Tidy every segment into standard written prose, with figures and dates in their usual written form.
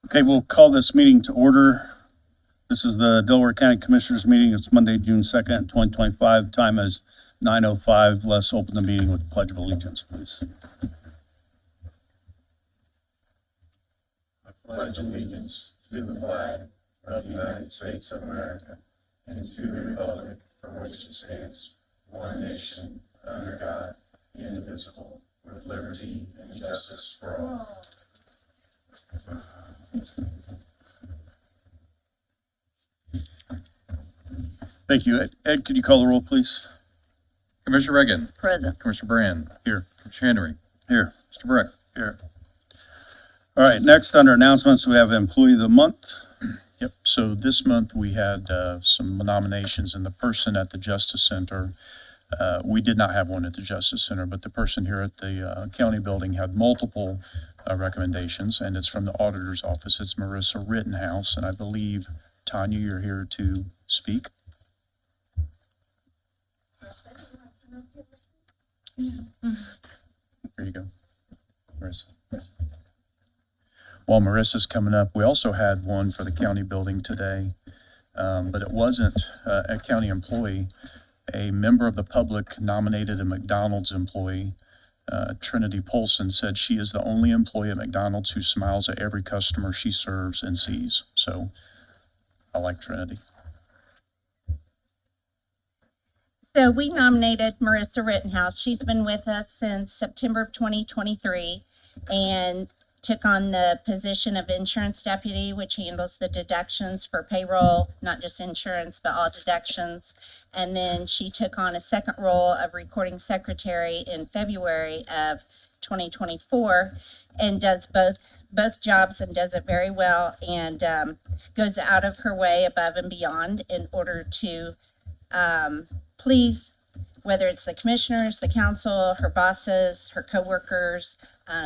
Okay, we'll call this meeting to order. This is the Delaware County Commissioners meeting. It's Monday, June 2nd, 2025. Time is 9:05. Let's open the meeting with the Pledge of Allegiance, please. I pledge allegiance to the flag of the United States of America and to the republic for which it stands, one nation, under God, indivisible, with liberty and justice for all. Thank you. Ed, could you call the roll, please? Commissioner Reagan. Present. Commissioner Brand. Here. Commissioner Henry. Here. Mr. Brick. Here. All right, next under announcements, we have Employee of the Month. Yep, so this month we had some nominations, and the person at the Justice Center, we did not have one at the Justice Center, but the person here at the county building had multiple recommendations, and it's from the auditor's office. It's Marissa Rittenhouse, and I believe, Tanya, you're here to speak. There you go, Marissa. While Marissa's coming up, we also had one for the county building today, but it wasn't a county employee. A member of the public nominated a McDonald's employee. Trinity Polson said she is the only employee at McDonald's who smiles at every customer she serves and sees. So I like Trinity. So we nominated Marissa Rittenhouse. She's been with us since September of 2023 and took on the position of insurance deputy, which handles the deductions for payroll, not just insurance, but all deductions. And then she took on a second role of recording secretary in February of 2024 and does both jobs and does it very well, and goes out of her way above and beyond in order to please, whether it's the commissioners, the council, her bosses, her coworkers.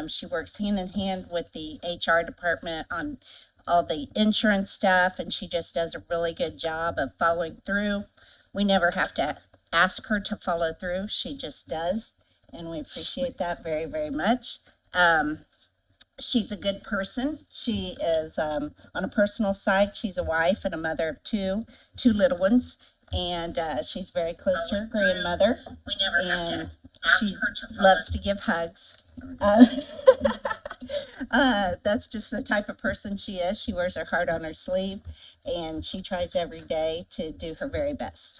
She works hand in hand with the HR department on all the insurance stuff, and she just does a really good job of following through. We never have to ask her to follow through. She just does, and we appreciate that very, very much. She's a good person. She is, on a personal side, she's a wife and a mother of two little ones. And she's very close to her grandmother, and she loves to give hugs. That's just the type of person she is. She wears her heart on her sleeve, and she tries every day to do her very best.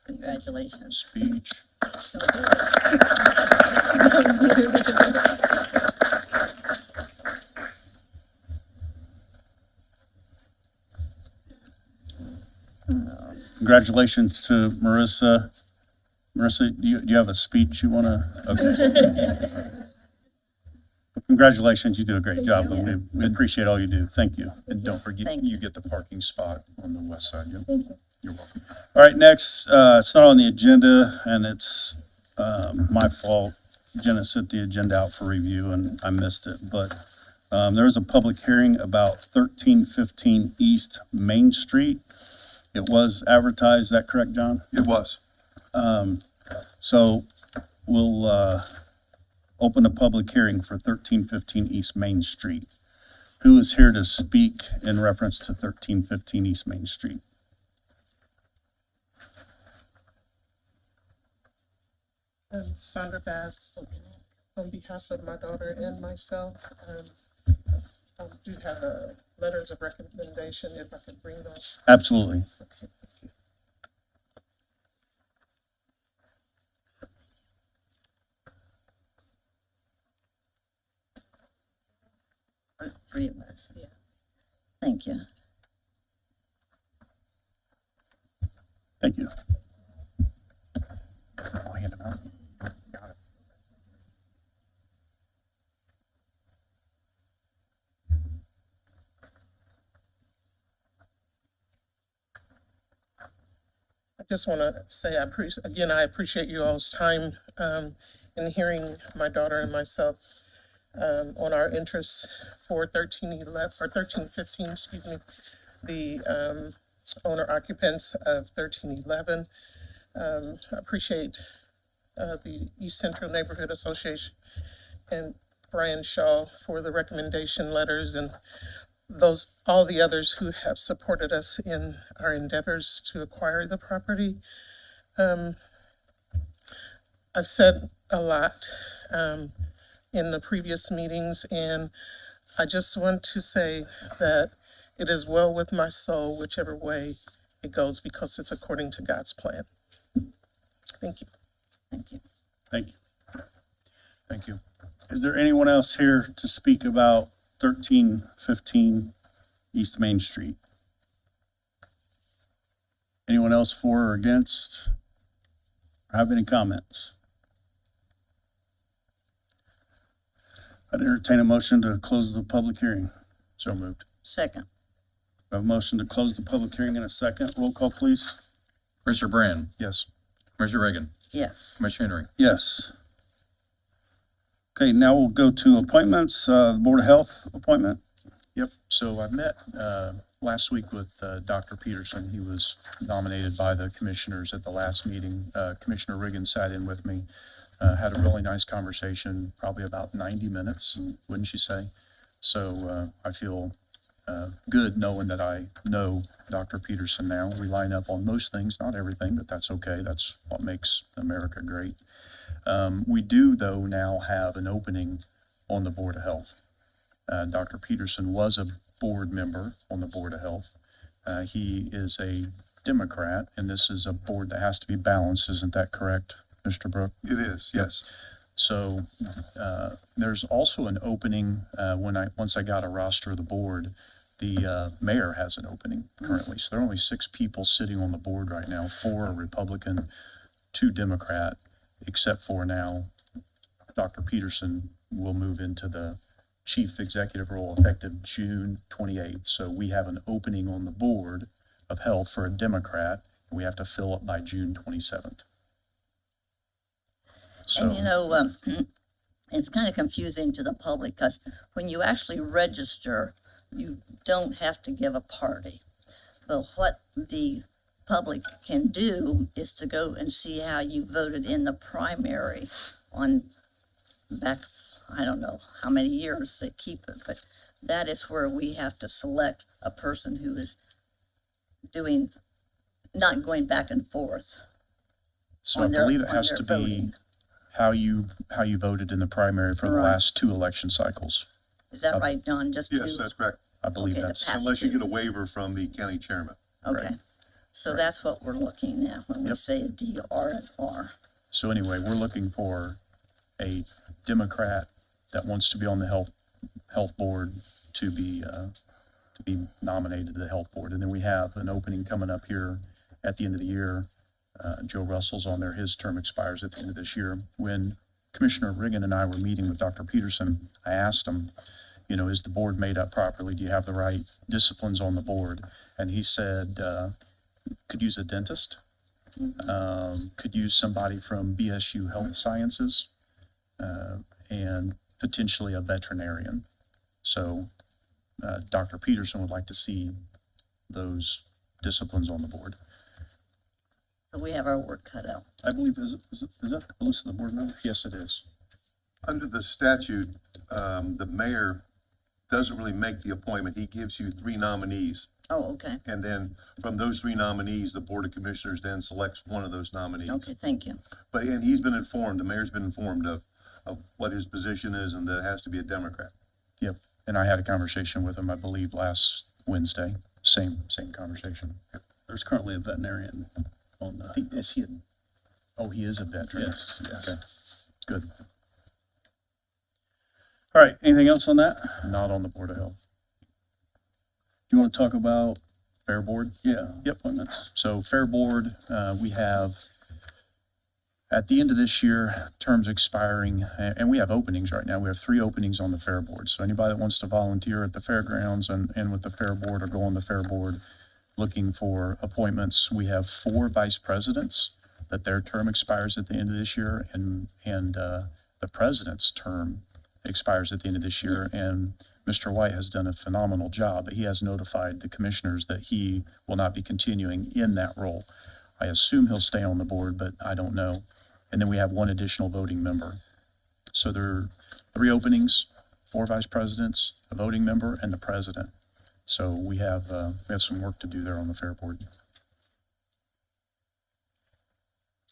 Congratulations. Speech. Congratulations to Marissa. Marissa, do you have a speech you want to? Okay. Congratulations, you do a great job. We appreciate all you do. Thank you. And don't forget, you get the parking spot on the west side. Yep. Thank you. You're welcome. All right, next, it's not on the agenda, and it's my fault. Jenna sent the agenda out for review, and I missed it. But there was a public hearing about 1315 East Main Street. It was advertised, is that correct, John? It was. So we'll open a public hearing for 1315 East Main Street. Who is here to speak in reference to 1315 East Main Street? Sandra Bass, on behalf of my daughter and myself, I do have letters of recommendation, if I could bring those. Absolutely. Okay, thank you. Three of us, yeah. Thank you. Thank you. I'll hand them out. Got it. I just want to say I appreciate you all's time in hearing my daughter and myself on our interests for 1315, excuse me, the owner occupants of 1311. I appreciate the East Central Neighborhood Association and Brian Shaw for the recommendation letters and all the others who have supported us in our endeavors to acquire the property. I've said a lot in the previous meetings, and I just want to say that it is well with my soul, whichever way it goes, because it's according to God's plan. Thank you. Thank you. Thank you. Thank you. Is there anyone else here to speak about 1315 East Main Street? Anyone else for or against? Or have any comments? I'd entertain a motion to close the public hearing. So moved. Second. We have a motion to close the public hearing in a second. Roll call, please. Commissioner Brand, Yes. Commissioner Reagan, Yes. Commissioner Henry. Yes. Okay, now we'll go to appointments, Board of Health appointment. Yep, so I met last week with Dr. Peterson. He was nominated by the commissioners at the last meeting. Commissioner Riggin sat in with me, had a really nice conversation, probably about 90 minutes, wouldn't you say? So I feel good knowing that I know Dr. Peterson now. We line up on most things, not everything, but that's okay. That's what makes America great. We do, though, now have an opening on the Board of Health. Dr. Peterson was a board member on the Board of Health. He is a Democrat, and this is a board that has to be balanced. Isn't that correct, Mr. Brook? It is, yes. So there's also an opening once I got a roster of the board. The mayor has an opening currently. So there are only 6 people sitting on the board right now, 4 are Republican, 2 Democrat, except for now Dr. Peterson will move into the chief executive role effective June 28th. So we have an opening on the Board of Health for a Democrat, and we have to fill it by June 27th. And you So, know, it's kind of confusing to the public because when you actually register, you don't have to give a party. But what the public can do is to go and see how you voted in the primary on back, I don't know how many years they keep it, but that is where we have to select a person who is not going back and forth. so I on their- believe it on has their to voting. be how you voted in the primary for the Right. last 2 election cycles. Is that right, Don? Just Yes, two? that's correct. I believe Okay, the that's, past Unless you two. get a waiver from the county chairman. Okay, Right. so that's what we're looking at when we Yep. say a D or an R. so anyway, we're looking for a Democrat that wants to be on the health board to be nominated to the health board. And then we have an opening coming up here at the end of the year. Joe Russell's on there. His term expires at the end of this year. When Commissioner Riggin and I were meeting with Dr. Peterson, I asked him, is the board made up properly? Do you have the right disciplines on the board? And he said, could use a dentist, could use somebody from BSU Health Sciences, and potentially a veterinarian. So Dr. Peterson would like to see those disciplines on the board. So we have our work cut out. I believe, is that the list of the board members? Yes, it is. Under the statute, the mayor doesn't really make the appointment. He gives you 3 nominees. Oh, okay, And then from those 3 nominees, the Board of Commissioners then selects one of those nominees. okay, thank you. And he's been informed, the mayor's been informed of what his position is and that it has to be a Democrat. Yep. And I had a conversation with him, I believe, last Wednesday. Same conversation. There's currently a veterinarian on the. Is he? He is a veteran. Yes, yes. Okay. Good. All right, anything else on that? Not on the Board of Health. You want to talk about, Fair Board? yeah, Yep. appointments? So Fair Board, we have, at the end of this year, terms expiring, and we have openings right now. We have 3 openings on the Fair Board. So anybody that wants to volunteer at the fairgrounds and with the Fair Board or go on the Fair Board looking for appointments, we have 4 vice presidents that their term expires at the end of this year, and the president's term expires at the end of this year. And Mr. White has done a phenomenal job, but he has notified the commissioners that he will not be continuing in that role. I assume he'll stay on the board, but I don't know. And then we have 1 additional voting member. So there are 3 openings, 4 vice presidents, a voting member, and the president. So we have some work to do there on the Fair Board. Is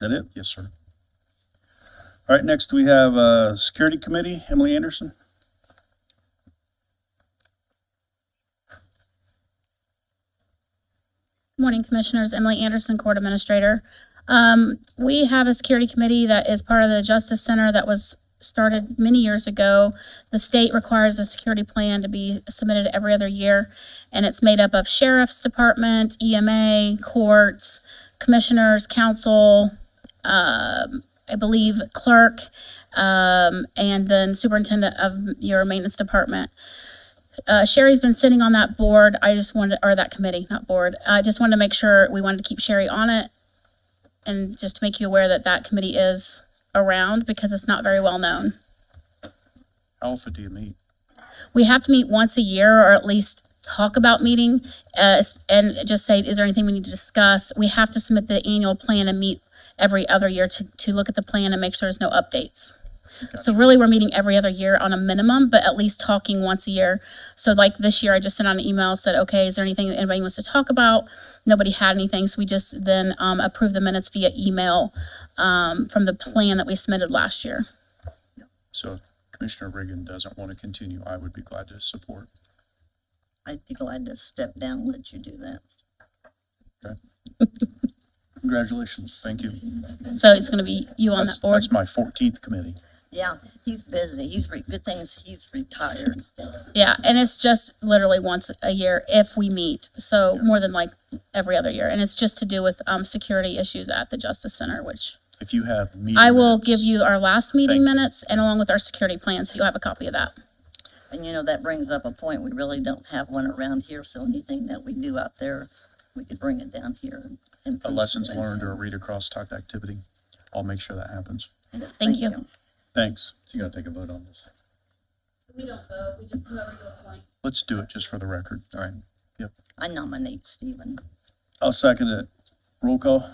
that it? Yes, sir. All right, next we have, Security Committee, Emily Anderson. Morning, Commissioners. Emily Anderson, Court Administrator. We have a security committee that is part of the Justice Center that was started many years ago. The state requires a security plan to be submitted every other year, and it's made up of Sheriff's Department, EMA, courts, commissioners, council, I believe clerk, and then superintendent of your maintenance department. Sherry's been sitting on that board. I just wanted, or that committee, not board. I just wanted to make sure we wanted to keep Sherry on it. And just to make you aware that that committee is around because it's not very well known. How often do you meet? We have to meet once a year or at least talk about meeting and just say, is there anything we need to discuss? We have to submit the annual plan and meet every other year to look at the plan and make sure there's no updates. So really, we're meeting every other year on a minimum, but at least talking once a year. So like this year, I just sent out an email, said, okay, is there anything that anybody wants to talk about? Nobody had anything, so we just then approved the minutes via email from the plan that we submitted last year. So if Commissioner Reagan doesn't want to continue, I would be glad to support. I'd be glad to step down and let you do that. Congratulations. Thank you. So it's going to be you on that board. That's my 14th committee. Yeah, he's busy. Good things he's retired. Yeah, and it's just literally once a year if we meet. So more than like every other year. And it's just to do with security issues at the Justice Center, which If you have meeting I will minutes- give you our last meeting Thank you. minutes and along with our security plan, so you'll have a copy of that. And you know, that brings up a point. We really don't have one around here, so anything that we do out there, we could bring it down here. And a improve lessons things. learned or a read across type activity. I'll make sure that happens. Thank you. Thanks. So you gotta take a vote on this. We don't vote, we just whoever you appoint. Let's do it just for the record. All right. I nominate Stephen. I'll second it. Roll call?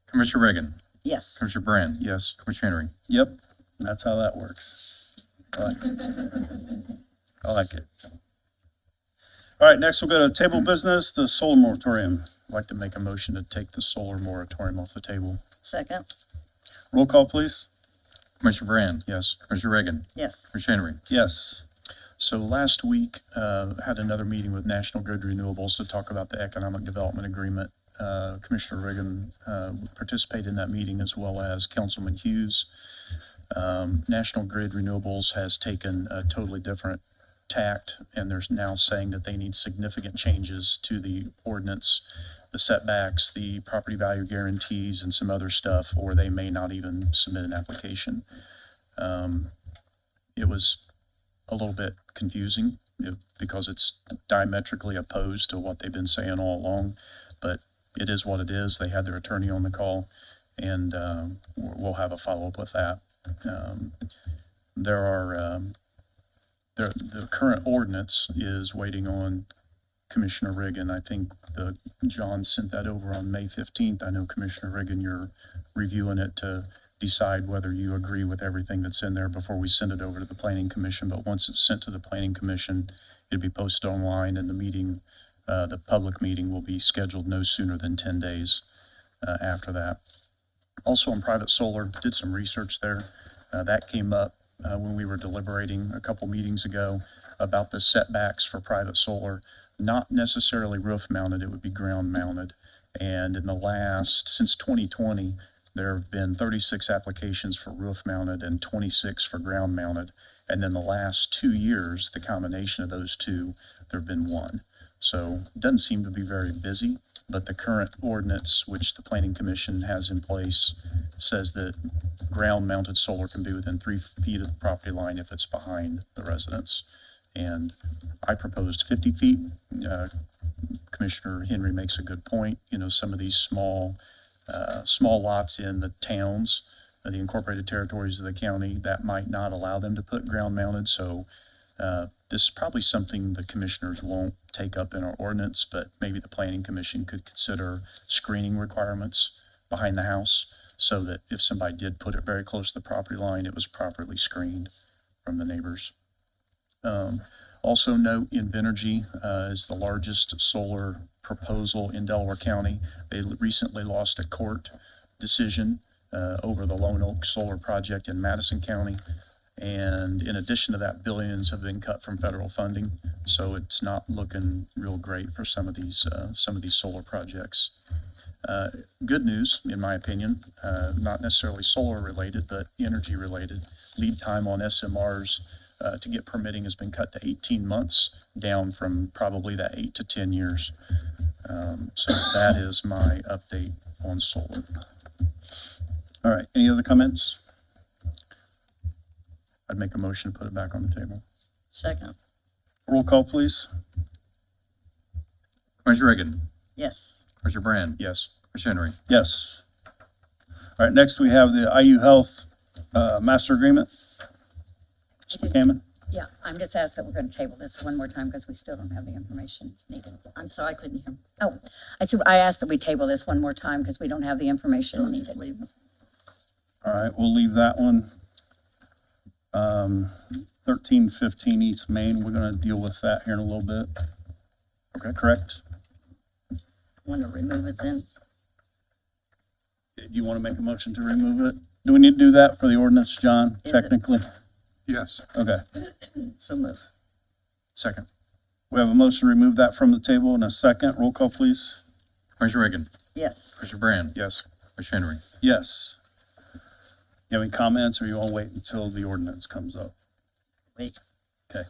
Commissioner Reagan, Yes. Commissioner Brand, Yes. Commissioner Henry. Yep, that's how that works. I like it. I like it. All right, next we'll go to table business, the solar moratorium. I'd like to make a motion to take the solar moratorium off the table. Second. Roll call, please. Commissioner Brand, Yes. Commissioner Reagan, Yes. Commissioner Henry. Yes. So last week, had another meeting with National Grid Renewables to talk about the Economic Development Agreement. Commissioner Reagan participated in that meeting as well as Councilman Hughes. National Grid Renewables has taken a totally different tact, and they're now saying that they need significant changes to the ordinance, the setbacks, the property value guarantees, and some other stuff, or they may not even submit an application. It was a little bit confusing because it's diametrically opposed to what they've been saying all along, but it is what it is. They had their attorney on the call, and we'll have a follow-up with that. The current ordinance is waiting on Commissioner Reagan. I think John sent that over on May 15th. I know Commissioner Reagan, you're reviewing it to decide whether you agree with everything that's in there before we send it over to the Planning Commission. But once it's sent to the Planning Commission, it'll be posted online, and the public meeting will be scheduled no sooner than 10 days after that. Also on private solar, did some research there. That came up when we were deliberating a couple meetings ago about the setbacks for private solar, not necessarily roof mounted, it would be ground mounted. And since 2020, there have been 36 applications for roof mounted and 26 for ground mounted. And then the last 2 years, the combination of those two, there have been one. So it doesn't seem to be very busy, but the current ordinance, which the Planning Commission has in place, says that ground-mounted solar can be within 3 feet of the property line if it's behind the residence. And I proposed 50 feet. Commissioner Henry makes a good point. You know, some of these small lots in the towns, the incorporated territories of the county, that might not allow them to put ground-mounted. So this is probably something the commissioners won't take up in our ordinance, but maybe the Planning Commission could consider screening requirements behind the house so that if somebody did put it very close to the property line, it was properly screened from the neighbors. Also note, Invenergy is the largest solar proposal in Delaware County. They recently lost a court decision over the Lone Oak Solar Project in Madison County. And in addition to that, billions have been cut from federal funding. So it's not looking real great for some of these solar projects. Good news, in my opinion, not necessarily solar related, but energy related. Lead time on SMRs to get permitting has been cut to 18 months, down from probably that 8 to 10 years. So that is my update on solar. All right, any other comments? I'd make a motion to put it back on the table. Second, Roll call, please. Commissioner Reagan, yes. Commissioner Brand, Yes. Commissioner Henry. Yes. All right, next we have the IU Health Master Agreement. Ms. McCammon? Yeah, I'm just asked that we're going to table this one more time because we still don't have the information needed. I'm sorry, I couldn't hear. Oh, I asked that we table this one more time because we don't have the So information just needed. leave it. All right, we'll leave that one. 1315 East Main, we're gonna deal with that here in a little bit. Okay, correct? Want to remove it then? Do you want to make a motion to remove it? Do we need to do that for the ordinance, John, Is it- technically? Yes. Okay, So move. Second. we have a motion to remove that from the table in a second. Roll call, please. Commissioner Reagan, Yes. Commissioner Brand, Yes. Commissioner Henry. Yes. You have any comments, or you want to wait until the ordinance comes up? Wait. Okay.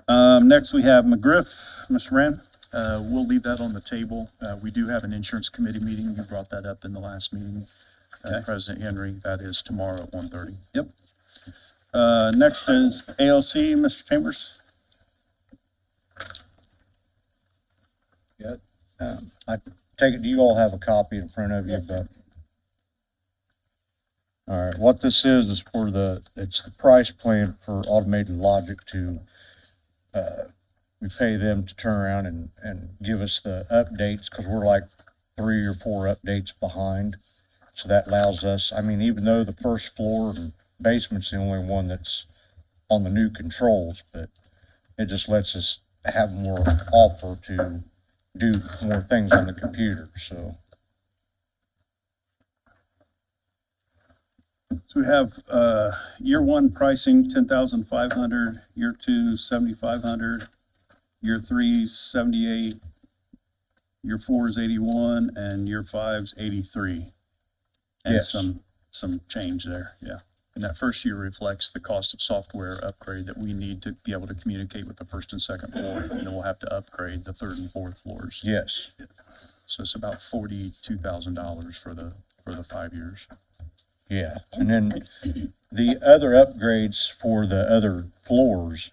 Next, we have McGriff. Mr. Rand? We'll leave that on the table. We do have an insurance committee meeting. You brought that up in the last meeting. Okay. President Henry, that is tomorrow at 1:30. Yep. Next is ALC, Mr. Chambers. I take it, do you all have a copy in front of you? Yes, sir. All right, what this is for it's the price plan for Automated Logic to, we pay them to turn around and give us the updates, because we're like 3 or 4 updates behind. So that allows us, I mean, even though the first floor and basement's the only one that's on the new controls, but it just lets us have more offer to do more things on the computer, so. So we have, year one pricing, 10,500, year two, 7,500, year three, 78, year four is 81, and year five's 83. And Yes. some change there, yeah. And that first year reflects the cost of software upgrade that we need to be able to communicate with the first and second floor. And then we'll have to upgrade the third and fourth floors. Yes, So it's about $42,000 for the 5 years. yeah, and then the other upgrades for the other floors,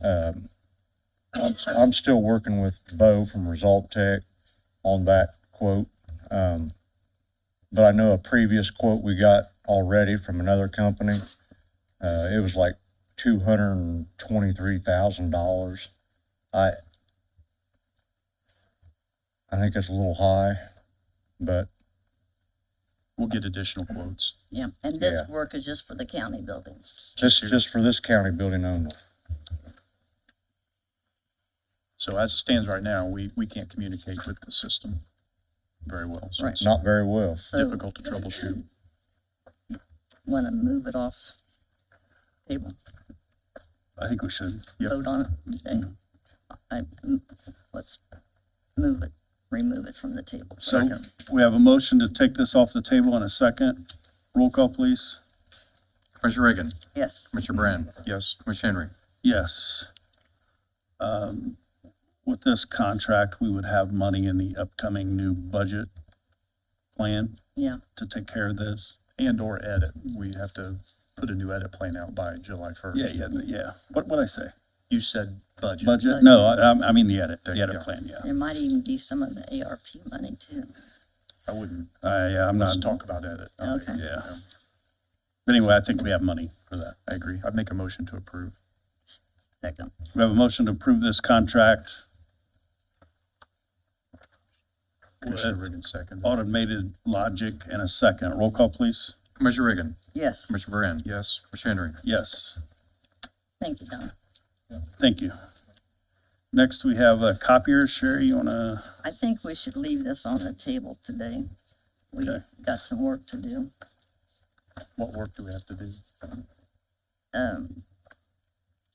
I'm still working with Bo from Result Tech on that quote. But I know a previous quote we got already from another company, it was like $223,000. I think it's a little high, but We'll get additional quotes. Yeah, and this Yeah. work is just for the county buildings. just for this county building only. So as it stands right now, we can't communicate with the system very well. So it's Not very well. So difficult to troubleshoot. want to move it off table, I think we should. Yep. vote on it today. Let's remove it from the table. So Second. we have a motion to take this off the table in a second. Roll call, please. Commissioner Reagan, Yes. Commissioner Brand, Yes. Commissioner Henry. Yes. With this contract, we would have money in the upcoming new budget plan Yeah. to take care of this. And/or edit. We have to put a new edit plan out by July 1st. Yeah. What I say? You said budget. Budget? No, I mean the edit There you go. plan, yeah. There might even be some of the ARP money too. I wouldn't, I'm let's not, talk about edit. Okay. yeah. But anyway, I think we have money for that. I agree. I'd make a motion to approve. Second. We have a motion to approve this contract Commissioner with Reagan second. Automated Logic in a second. Roll call, please. Commissioner Reagan, Yes. Commissioner Brand, Yes. Commissioner Henry. Yes. Thank you, Don. Thank you. Next, we have copiers. Sherry, you wanna, I think we should leave this on the table today. We Okay. got some work to do. What work do we have to do?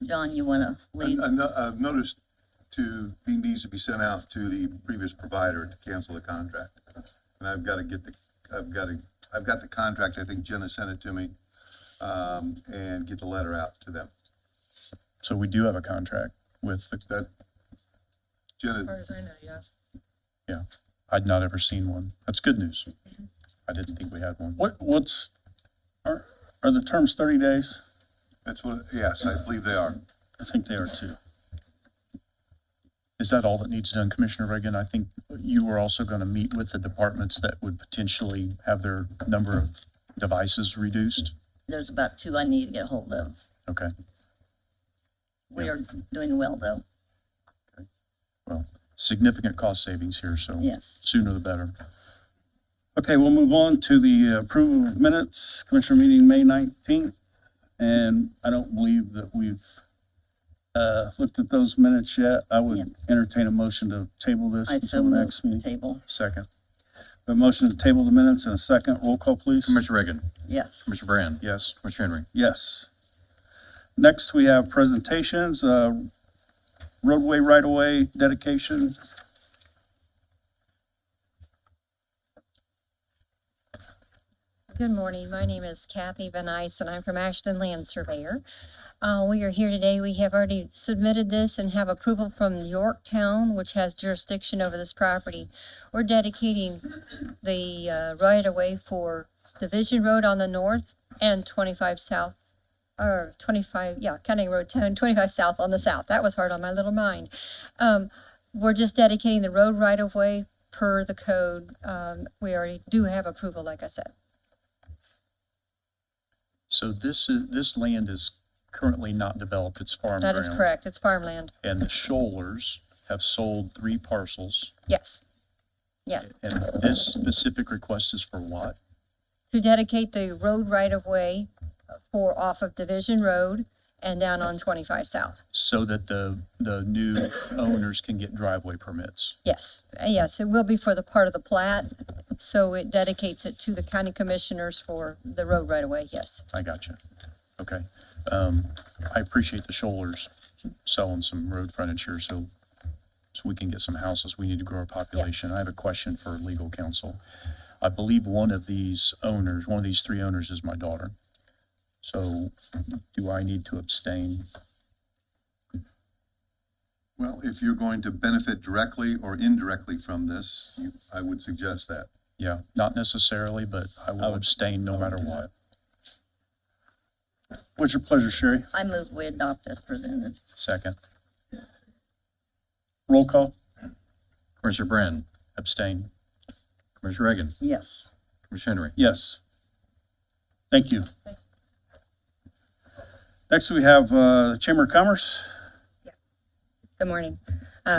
John, you wanna lead? I've noticed needs to be sent out to the previous provider to cancel the contract. And I've got the contract, I think Jenna sent it to me, and get the letter out to them. So we do have a contract with the, That, Jenna, as I know, yeah. yeah, I'd not ever seen one. That's good news. I didn't think we had one. are the terms 30 days? that's what, yes, I believe they are. I think they are too. Is that all that needs done, Commissioner Reagan? I think you were also going to meet with the departments that would potentially have their number of devices reduced. There's about 2 I need to get hold of. Okay, We are doing well, though. well, significant cost savings here, so Yes. sooner the better. Okay, we'll move on to the approval of minutes, Commissioner meeting May 19th. And I don't believe that we've looked at those minutes yet. I Yeah. would entertain a motion to table this I so until the move next meeting. table. Second, A motion to table the minutes and a second. Roll call, please. Commissioner Reagan, Yes. Commissioner Brand, yes. Commissioner Henry. Yes. Next, we have presentations, roadway right-of-way dedication. Good morning. My name is Kathy Van Ice, and I'm from Ashton Land Surveyor. We are here today. We have already submitted this and have approval from Yorktown, which has jurisdiction over this property. We're dedicating the right-of-way for Division Road on the north and 25 south, or 25, yeah, County Road 10, 25 south on the south. That was hard on my little mind. We're just dedicating the road right-of-way per the code. We already do have approval, like I said. So this land is currently not developed, it's farm That ground. is correct. It's farmland. And the Schollers have sold 3 parcels, Yes. Yes. and this specific request is for what? To dedicate the road right-of-way for off of Division Road and down on 25 South. So that the new owners can get driveway permits. Yes, yes, it will be for the part of the plat, so it dedicates it to the county commissioners for the road right-of-way, yes. I got you. Okay. I appreciate the Schollers selling some road frontage here, so we can get some houses. We need to grow our population. I have a question for legal counsel. I believe one of these 3 owners is my daughter. So do I need to abstain? Well, if you're going to benefit directly or indirectly from this, I would suggest that. Yeah, not necessarily, but I will abstain no matter what. What's your pleasure, Sherry? I move we adopt as presented. Second, Roll call? Commissioner Brand, abstain. Commissioner Reagan, Yes. Commissioner Henry. Yes. Thank you. Next, we have Chamber of Commerce. Good morning.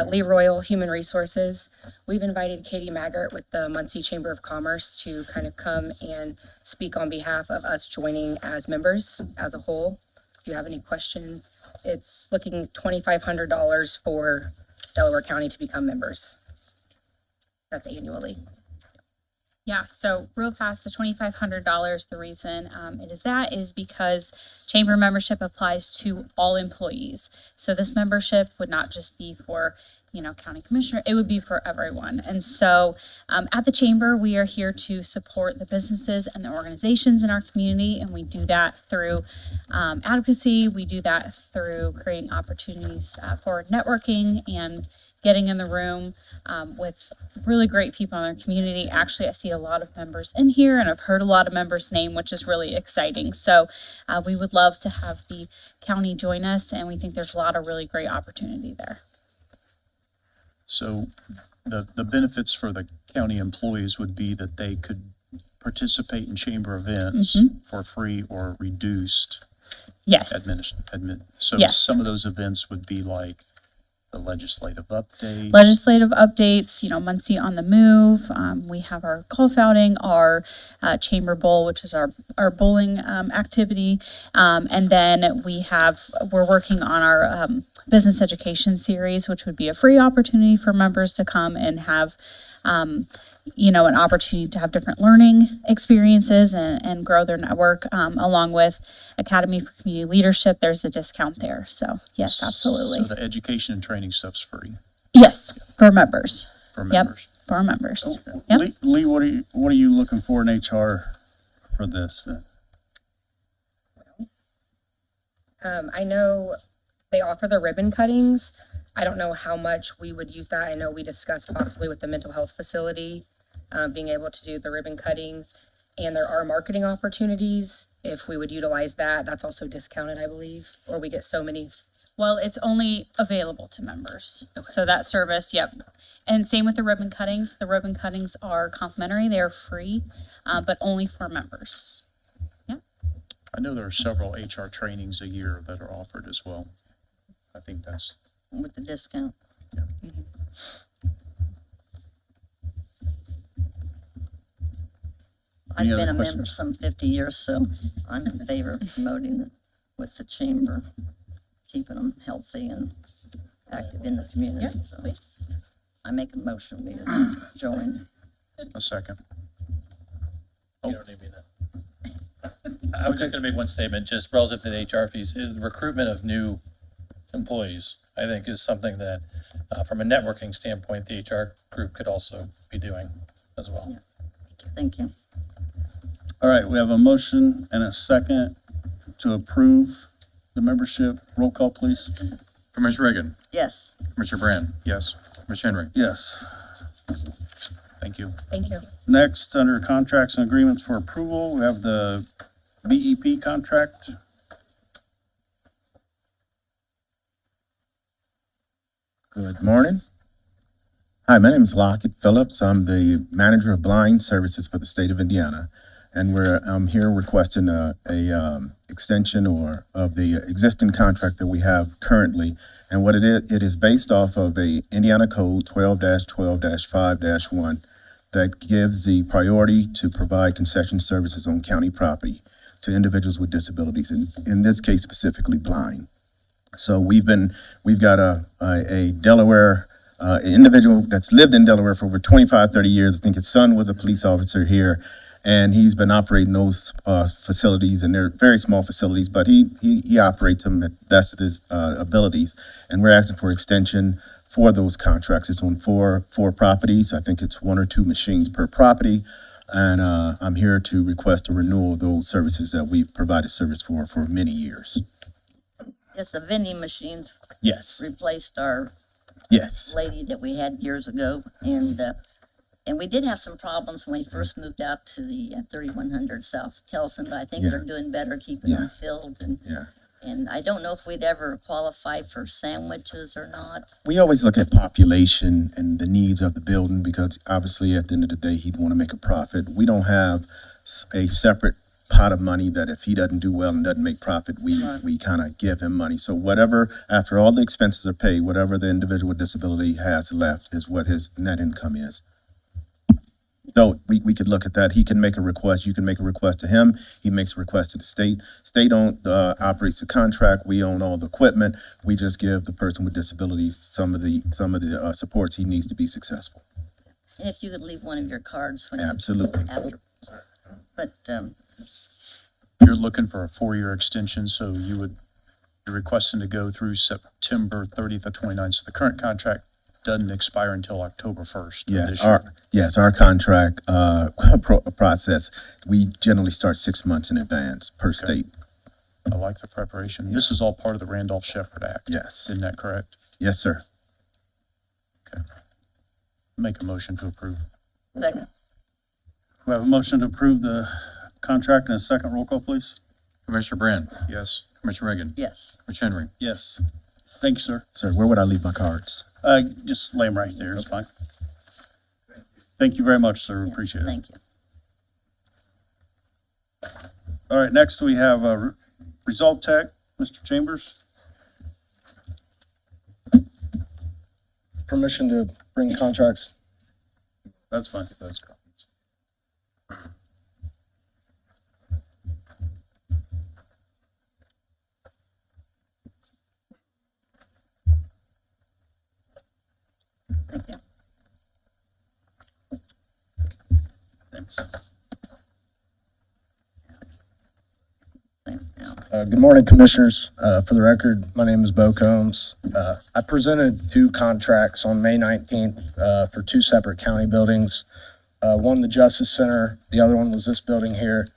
Lee Royal, Human Resources. We've invited Katie Maggart with the Muncie Chamber of Commerce to kind of come and speak on behalf of us joining as members as a whole. If you have any questions, it's looking $2,500 for Delaware County to become members. That's annually. Yeah, so real fast, the $2,500, the reason it is that is because chamber membership applies to all employees. So this membership would not just be for, county commissioner, it would be for everyone. And so at the chamber, we are here to support the businesses and the organizations in our community, and we do that through advocacy. We do that through creating opportunities for networking and getting in the room with really great people in our community. Actually, I see a lot of members in here, and I've heard a lot of members' name, which is really exciting. So we would love to have the county join us, and we think there's a lot of really great opportunity there. So the benefits for the county employees would be that they could participate in chamber events for free or reduced Yes. So Yes. some of those events would be like the legislative update. Legislative updates, Muncie on the Move. We have our golf outing, our Chamber Bowl, which is our bowling activity. And then we're working on our business education series, which would be a free opportunity for members to come and have an opportunity to have different learning experiences and grow their network, along with Academy for Community Leadership. There's a discount there. So yes, absolutely. So the education and training stuff's free Yes, for members. for Yep. members. For our members. Yep. Lee, what are you looking for in HR for this then? I know they offer the ribbon cuttings. I don't know how much we would use that. I know we discussed possibly with the mental health facility, being able to do the ribbon cuttings. And there are marketing opportunities. If we would utilize that, that's also discounted, I believe, or we get so many. Well, it's only available to members. So that service, yep. And same with the ribbon cuttings. The ribbon cuttings are complimentary. They are free, but only for members. I know there are several HR trainings a year that are offered as well. I think that's, With the discount. I've Any been other a member questions? some 50 years, so I'm in favor of promoting with the chamber, keeping them healthy and active in the community. So I make a motion, we join. a second. You don't need me then. I was just gonna make one statement, just relative to the HR fees, is the recruitment of new employees, I think is something that, from a networking standpoint, the HR group could also be doing as well. Thank you. All right, we have a motion and a second to approve the membership. Roll call, please. Commissioner Reagan, Yes. Commissioner Brand, Yes, Commissioner Henry. Yes. thank you. Thank you. Next, under contracts and agreements for approval, we have the BEP contract. Good morning. Hi, my name is Lockett Phillips. I'm the manager of blind services for the state of Indiana. And I'm here requesting a extension of the existing contract that we have currently. And what it is based off of a Indiana Code 12-12-5-1 that gives the priority to provide concession services on county property to individuals with disabilities, and in this case specifically blind. So we've got a Delaware individual that's lived in Delaware for over 25, 30 years. I think his son was a police officer here, and he's been operating those facilities, and they're very small facilities, but he operates them at the best of his abilities. And we're asking for extension for those contracts. It's on four properties. I think it's 1 or 2 machines per property. And I'm here to request a renewal of those services that we've provided service for many years. Yes, the vending machines Yes, replaced our yes. lady that we had years ago, and we did have some problems when we first moved out to the 3100 South Tellson, but I think Yeah. they're doing better keeping Yeah. them filled, Yeah. and I don't know if we'd ever qualify for sandwiches or not. We always look at population and the needs of the building, because obviously at the end of the day, he'd want to make a profit. We don't have a separate pot of money that if he doesn't do well and doesn't make profit, we kind of give him money. So whatever, after all the expenses are paid, whatever the individual with disability has left is what his net income is. So we could look at that. He can make a request. You can make a request to him. He makes a request to the state. State operates the contract. We own all the equipment. We just give the person with disabilities some of the supports he needs to be successful. And if you could leave one of your cards when Absolutely. after. But You're looking for a 4-year extension, so you're requesting to go through September 30th of 29. So the current contract doesn't expire until October 1st. of this year. Our contract process, we generally start 6 months in advance per state. I like the preparation. This is all part of the Randolph-Shepard Act. Yes. Isn't that correct? Yes, sir. Make a motion to approve. second, We have a motion to approve the contract and a second. Roll call, please. Commissioner Brand, Yes. Commissioner Reagan, yes. Commissioner Henry. Yes. Thank you, sir. Sir, where would I leave my cards? Just lay them right there. It's fine. Thank you very much, sir. Appreciate it. Thank you. All right, next we have Resolve Tech, Mr. Chambers. permission to bring contracts. That's fine. That's cool. Thank you. Thanks. Same now. Good morning, Commissioners. For the record, my name is Bo Combs. I presented 2 contracts on May 19th for 2 separate county buildings. One, the Justice Center, the other one was this building here.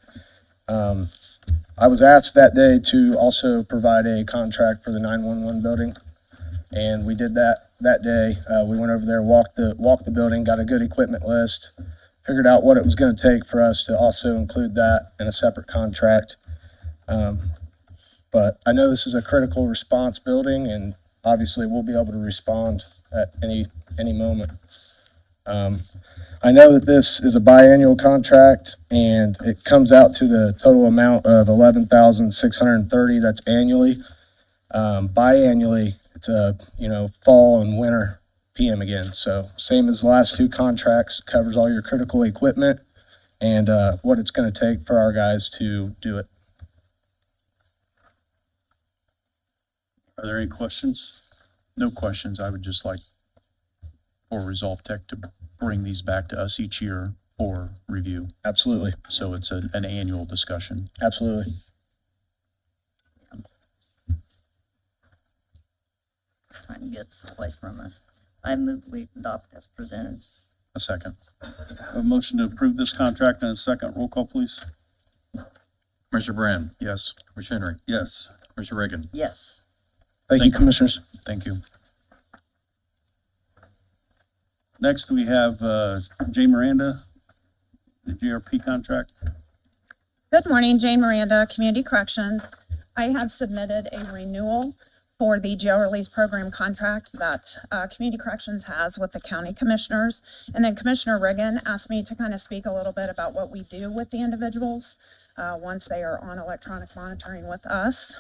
I was asked that day to also provide a contract for the 911 building, and we did that day. We went over there, walked the building, got a good equipment list, figured out what it was going to take for us to also include that in a separate contract. But I know this is a critical response building, and obviously we'll be able to respond at any moment. I know that this is a biannual contract, and it comes out to the total amount of $11,630. That's annually. Biannually, it's fall and winter PM again. So same as the last 2 contracts, covers all your critical equipment and what it's going to take for our guys to do it. Are there any questions? No questions. I would just like for Resolve Tech to bring these back to us each year for review. Absolutely. So it's an annual discussion. Absolutely. Trying to get this away from us. I move we adopt as presented. A second. A motion to approve this contract and a second. Roll call, please. Commissioner Brand, Yes. Commissioner Henry, Yes. Commissioner Reagan. Yes. Thank you, Commissioners. Thank you. Next, we have Jay Miranda, the GRP contract. Good morning, Jane Miranda, Community Corrections. I have submitted a renewal for the jail release program contract that Community Corrections has with the county commissioners. And then Commissioner Reagan asked me to kind of speak a little bit about what we do with the individuals once they are on electronic monitoring with us.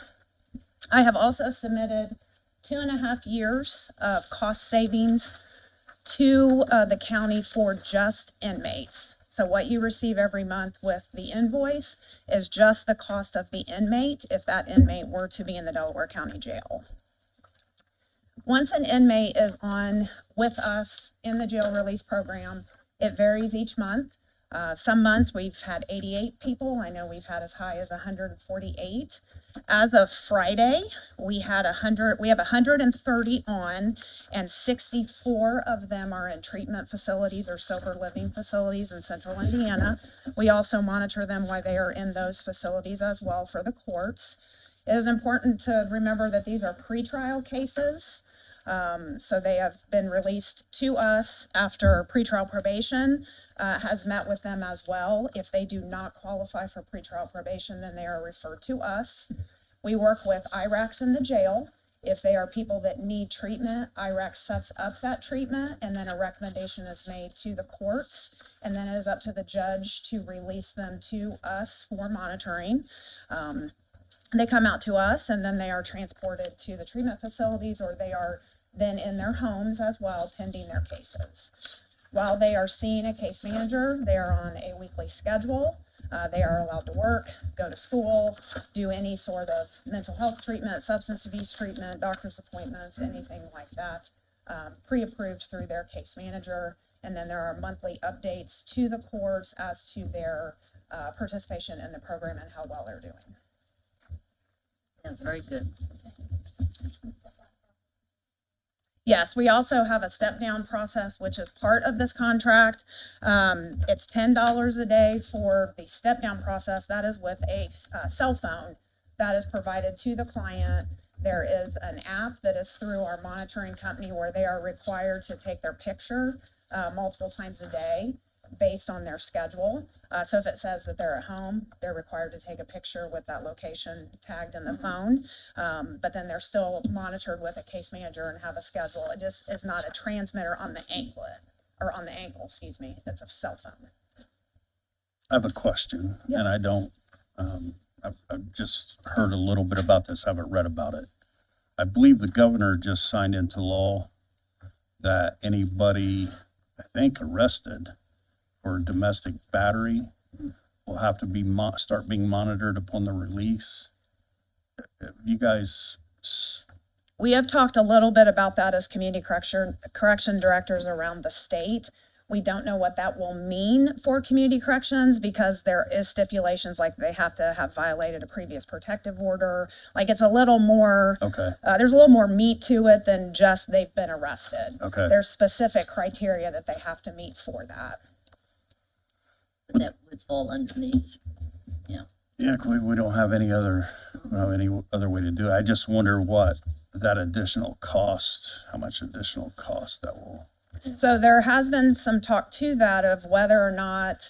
I have also submitted 2.5 years of cost savings to the county for just inmates. So what you receive every month with the invoice is just the cost of the inmate if that inmate were to be in the Delaware County Jail. Once an inmate is on with us in the jail release program, it varies each month. Some months we've had 88 people. I know we've had as high as 148. As of Friday, we have 130 on, and 64 of them are in treatment facilities or sober living facilities in central Indiana. We also monitor them while they are in those facilities as well for the courts. It is important to remember that these are pretrial cases. So they have been released to us after pretrial probation has met with them as well. If they do not qualify for pretrial probation, then they are referred to us. We work with IRACs in the jail. If they are people that need treatment, IRAC sets up that treatment, and then a recommendation is made to the courts, and then it is up to the judge to release them to us for monitoring. They come out to us, and then they are transported to the treatment facilities, or they are then in their homes as well, pending their cases. While they are seeing a case manager, they are on a weekly schedule. They are allowed to work, go to school, do any sort of mental health treatment, substance abuse treatment, doctor's appointments, anything like that, pre-approved through their case manager. And then there are monthly updates to the courts as to their participation in the program and how well they're doing. Yeah, very good. Yes, we also have a step-down process, which is part of this contract. It's $10 a day for the step-down process. That is with a cell phone that is provided to the client. There is an app that is through our monitoring company where they are required to take their picture multiple times a day based on their schedule. So if it says that they're at home, they're required to take a picture with that location tagged in the phone. But then they're still monitored with a case manager and have a schedule. It just is not a transmitter on the anklet, or on the ankle, excuse me. It's a cell phone. I have a question, and I don't, I've just heard a little bit about this, haven't read about it. I believe the governor just signed into law that anybody, I think, arrested for domestic battery will have to be start being monitored upon the release. You guys, We have talked a little bit about that as community correction directors around the state. We don't know what that will mean for community corrections because there is stipulations like they have to have violated a previous protective order. Like it's a little more, okay, there's a little more meat to it than just they've been arrested. okay. There's specific criteria that they have to meet for that. That would fall underneath. Yeah, we don't have any other way to do it. I just wonder what that additional cost, how much additional cost that will. So there has been some talk to that of whether or not,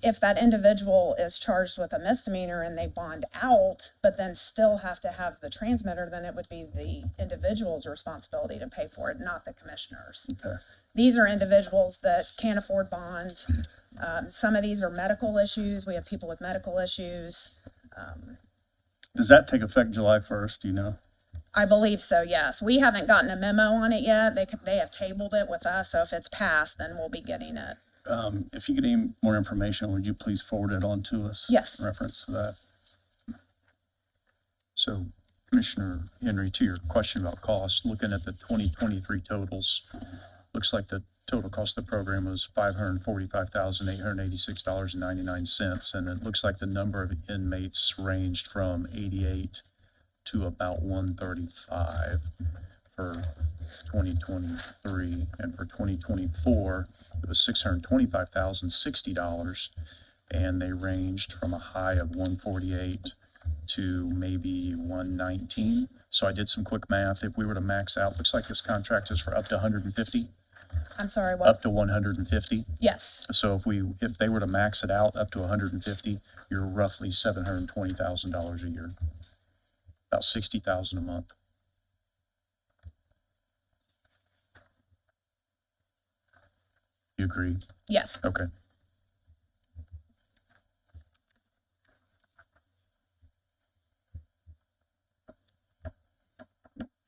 if that individual is charged with a misdemeanor and they bond out, but then still have to have the transmitter, then it would be the individual's responsibility to pay for it, not the commissioner's. Okay. These are individuals that can't afford bond. Some of these are medical issues. We have people with medical issues. Does that take effect July 1st, do you know? I believe so, yes. We haven't gotten a memo on it yet. They have tabled it with us, so if it's passed, then we'll be getting it. If you get any more information, would you please forward it on to us? Yes. In reference to that. So Commissioner Henry, to your question about cost, looking at the 2023 totals, looks like the total cost of the program was $545,886.99. And it looks like the number of inmates ranged from 88 to about 135 for 2023. And for 2024, it was $625,060. And they ranged from a high of 148 to maybe 119. So I did some quick math. If we were to max out, looks like this contract is for up to 150, I'm sorry, what? up to 150. Yes. So if they were to max it out up to 150, you're roughly $720,000 a year, about $60,000 a month. You agree? Yes. Okay.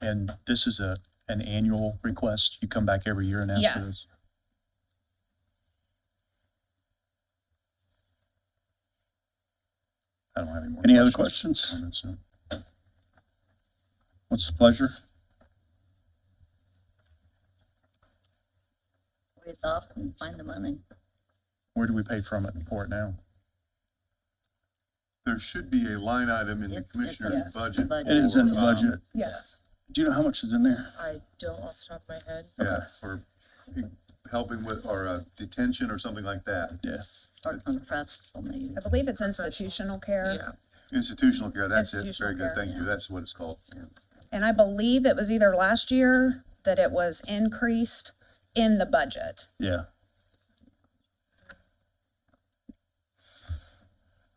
And this is an annual request? You come back every year and ask for Yes. this? I don't have any more. Any other questions? Comments, no. What's the pleasure? We adopt and find the money. Where do we pay for it now? There should be a line item in the It's- commissioner's yes. budget. Budget. It is in the for, budget. Yes. Do you know how much is in there? I don't off the top of my head. Yeah, for helping with, or detention or something like that. Yeah. Or contractual maybe. I believe it's institutional care. Yeah. Institutional care, that's it. Institutional Very good, care, thank you. That's what it's called. And I believe it was either last year that it was increased in the budget. Yeah.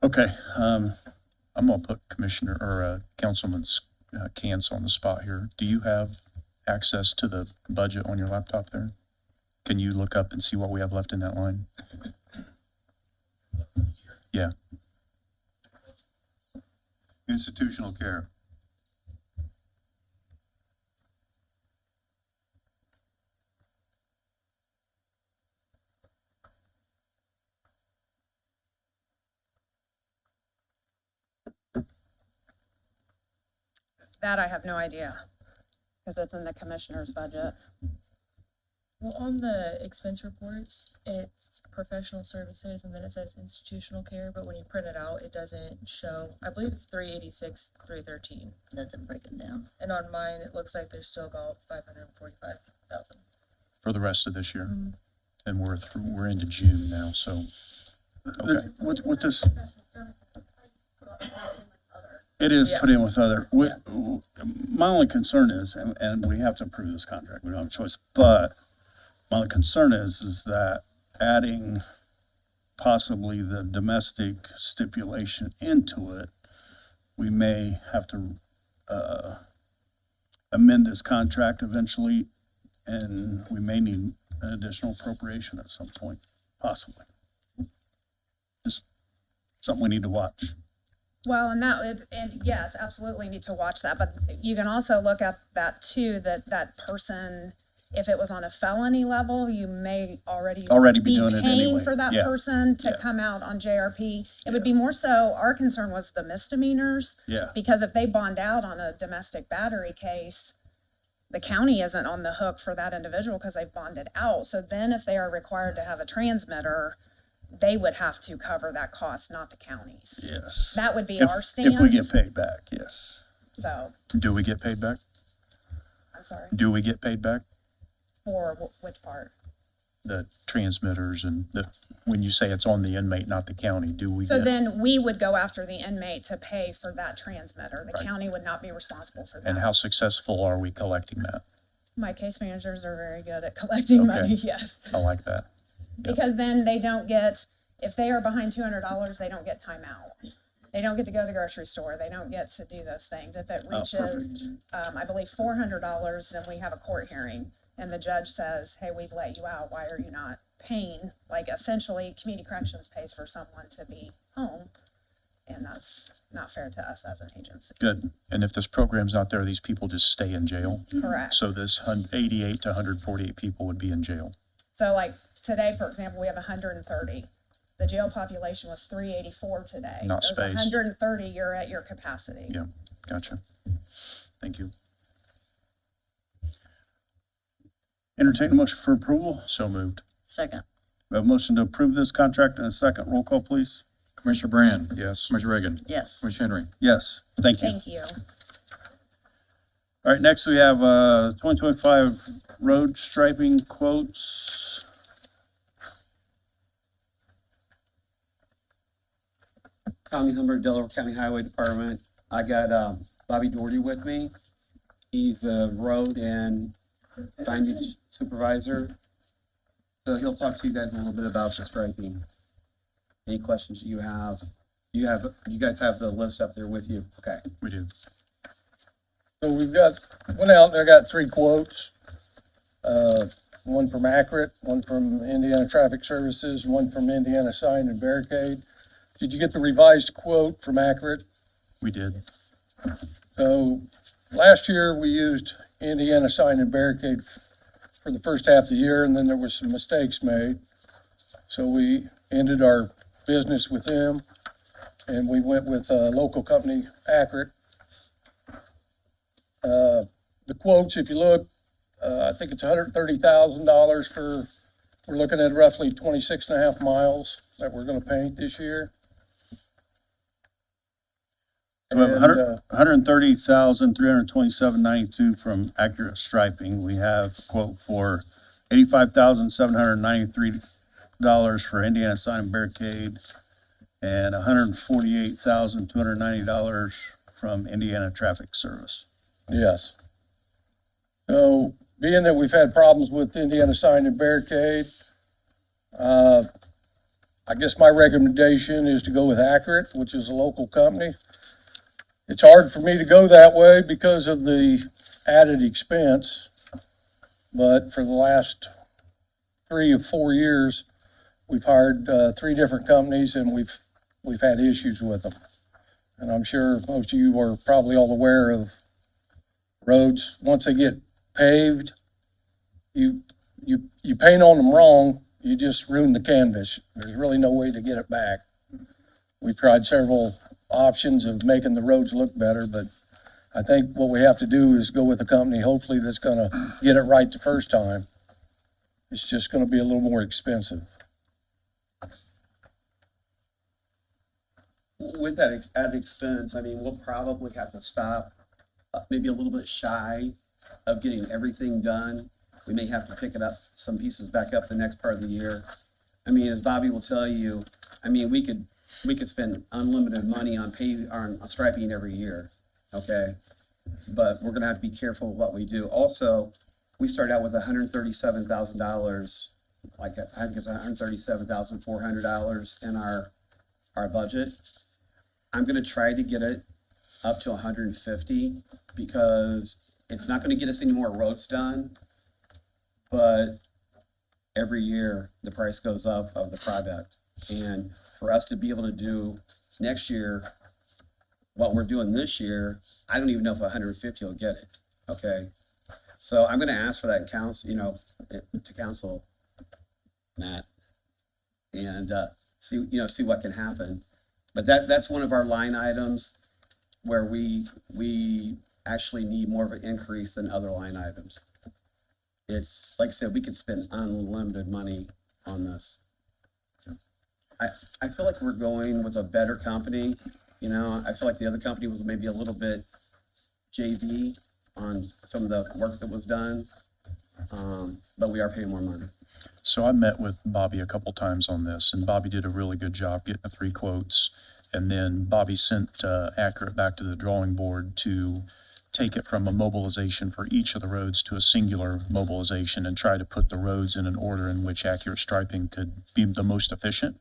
Okay, I'm gonna put Commissioner or Councilman Cantz on the spot here. Do you have access to the budget on your laptop there? Can you look up and see what we have left in that line? Yeah, Institutional care. That I have no idea, because it's in the commissioner's budget. Well, on the expense reports, it's professional services and then it says institutional care, but when you print it out, it doesn't show, I believe it's 386, 313. Doesn't break it down. And on mine, it looks like there's still about 545,000. for the rest of this year. And we're into June now, so, okay. what this, it is put in with other, my only concern is, and we have to approve this contract, we don't have a choice, but my only concern is that adding possibly the domestic stipulation into it, we may have to, amend this contract eventually, and we may need an additional appropriation at some point, possibly. Just something we need to watch. Well, and yes, absolutely need to watch that, but you can also look at that too, that person If it was on a felony level, you may already Be doing it paying anyway. for that Yeah. person to Yeah. come out on JRP. It would be more so, our concern was the misdemeanors, Yeah, because if they bond out on a domestic battery case, the county isn't on the hook for that individual because they've bonded out. So then if they are required to have a transmitter, they would have to cover that cost, not the counties. yes. That would be If, our stance. if we get paid back, yes. So, Do we get paid back? I'm sorry, Do we get paid back? for which part? The transmitters and when you say it's on the inmate, not the county, do we So get? then we would go after the inmate to pay for that transmitter. The Right. county would not be responsible for And that. how successful are we collecting that? My case managers are very good at collecting Okay. money, yes. I like that. Because then they don't get, if they are behind $200, they don't get time out. They don't get to go to the grocery store. They don't get to do those things. If it Oh, reaches, perfect. I believe $400, then we have a court hearing. And the judge says, hey, we've let you out. Why are you not paying? Like essentially, community corrections pays for someone to be home. And that's not fair to us as an agency. Good. And if this program's not there, these people just stay in jail? Correct. So this 88 to 148 people would be in jail. So like today, for example, we have 130. The jail population was 384 today. Not Those spaced. 130, you're at your capacity. Yeah, gotcha. Thank you. Entertain a motion for approval. So moved. Second. We have a motion to approve this contract in a second. Roll call, please. Commissioner Brand, Yes. Commissioner Reagan, Yes. Commissioner Henry. Yes, thank you. Thank you. All right, next we have 2025 road striping quotes. Tommy Humber, Delaware County Highway Department. I got Bobby Doherty with me. He's the road and signage supervisor. So he'll talk to you guys a little bit about the striping. Any questions you have? You guys have the list up there with you? Okay. We do. So we've got, went out there, got 3 quotes. One from Accurate, one from Indiana Traffic Services, one from Indiana Sign and Barricade. Did you get the revised quote from Accurate? We did. So last year, we used Indiana Sign and Barricade for the first half of the year, and then there was some mistakes made. So we ended our business with them, and we went with a local company, Accurate. The quotes, if you look, I think it's $130,000 for, we're looking at roughly 26.5 miles that we're gonna paint this year. So we have And, 130,327.92 from Accurate Striping. We have a quote for $85,793 for Indiana Sign and Barricade and $148,290 from Indiana Traffic Service. Yes. So being that we've had problems with Indiana Sign and Barricade, I guess my recommendation is to go with Accurate, which is a local company. It's hard for me to go that way because of the added expense. But for the last 3 or 4 years, we've hired 3 different companies and we've had issues with them. And I'm sure most of you are probably all aware of roads, once they get paved, you paint on them wrong, you just ruin the canvas. There's really no way to get it back. We tried several options of making the roads look better, but I think what we have to do is go with a company, hopefully that's gonna get it right the first time. It's just gonna be a little more expensive. With that added expense, I mean, we'll probably have to stop maybe a little bit shy of getting everything done. We may have to pick it up, some pieces back up the next part of the year. I mean, as Bobby will tell you, I mean, we could spend unlimited money on striping every year, okay? But we're gonna have to be careful of what we do. Also, we start out with $137,000, like I think it's $137,400 in our budget. I'm gonna try to get it up to 150 because it's not gonna get us any more roads done. But every year, the price goes up of the product. And for us to be able to do next year what we're doing this year, I don't even know if 150 will get it, okay? So I'm gonna ask for that council, to council, Matt, and, see what can happen. But that's one of our line items where we actually need more of an increase than other line items. It's, like I said, we could spend unlimited money on this. I feel like we're going with a better company, I feel like the other company was maybe a little bit JV on some of the work that was done. But we are paying more money. So I met with Bobby a couple times on this, and Bobby did a really good job getting the 3 quotes. And then Bobby sent Accurate back to the drawing board to take it from a mobilization for each of the roads to a singular mobilization and try to put the roads in an order in which accurate striping could be the most efficient.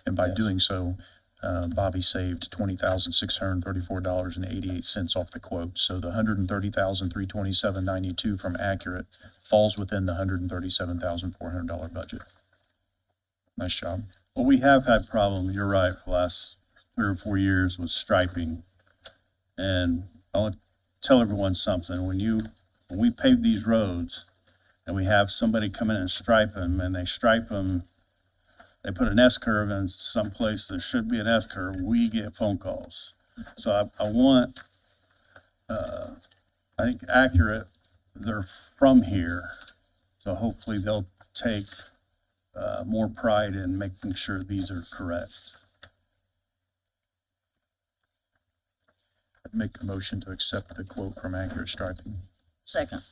And by doing so, Bobby saved $20,634.88 off the quote. So the $130,327.92 from Accurate falls within the $137,400 budget. Nice job. Well, we have had problems, you're right, for the last 3 or 4 years with striping. And I want to tell everyone something. When we pave these roads and we have somebody come in and stripe them, and they stripe them, they put an S-curve in some place that should be an S-curve, we get phone calls. So I want, I think Accurate, they're from here, so hopefully they'll take more pride in making sure these are correct. Make a motion to accept the quote from Accurate Striping. Second.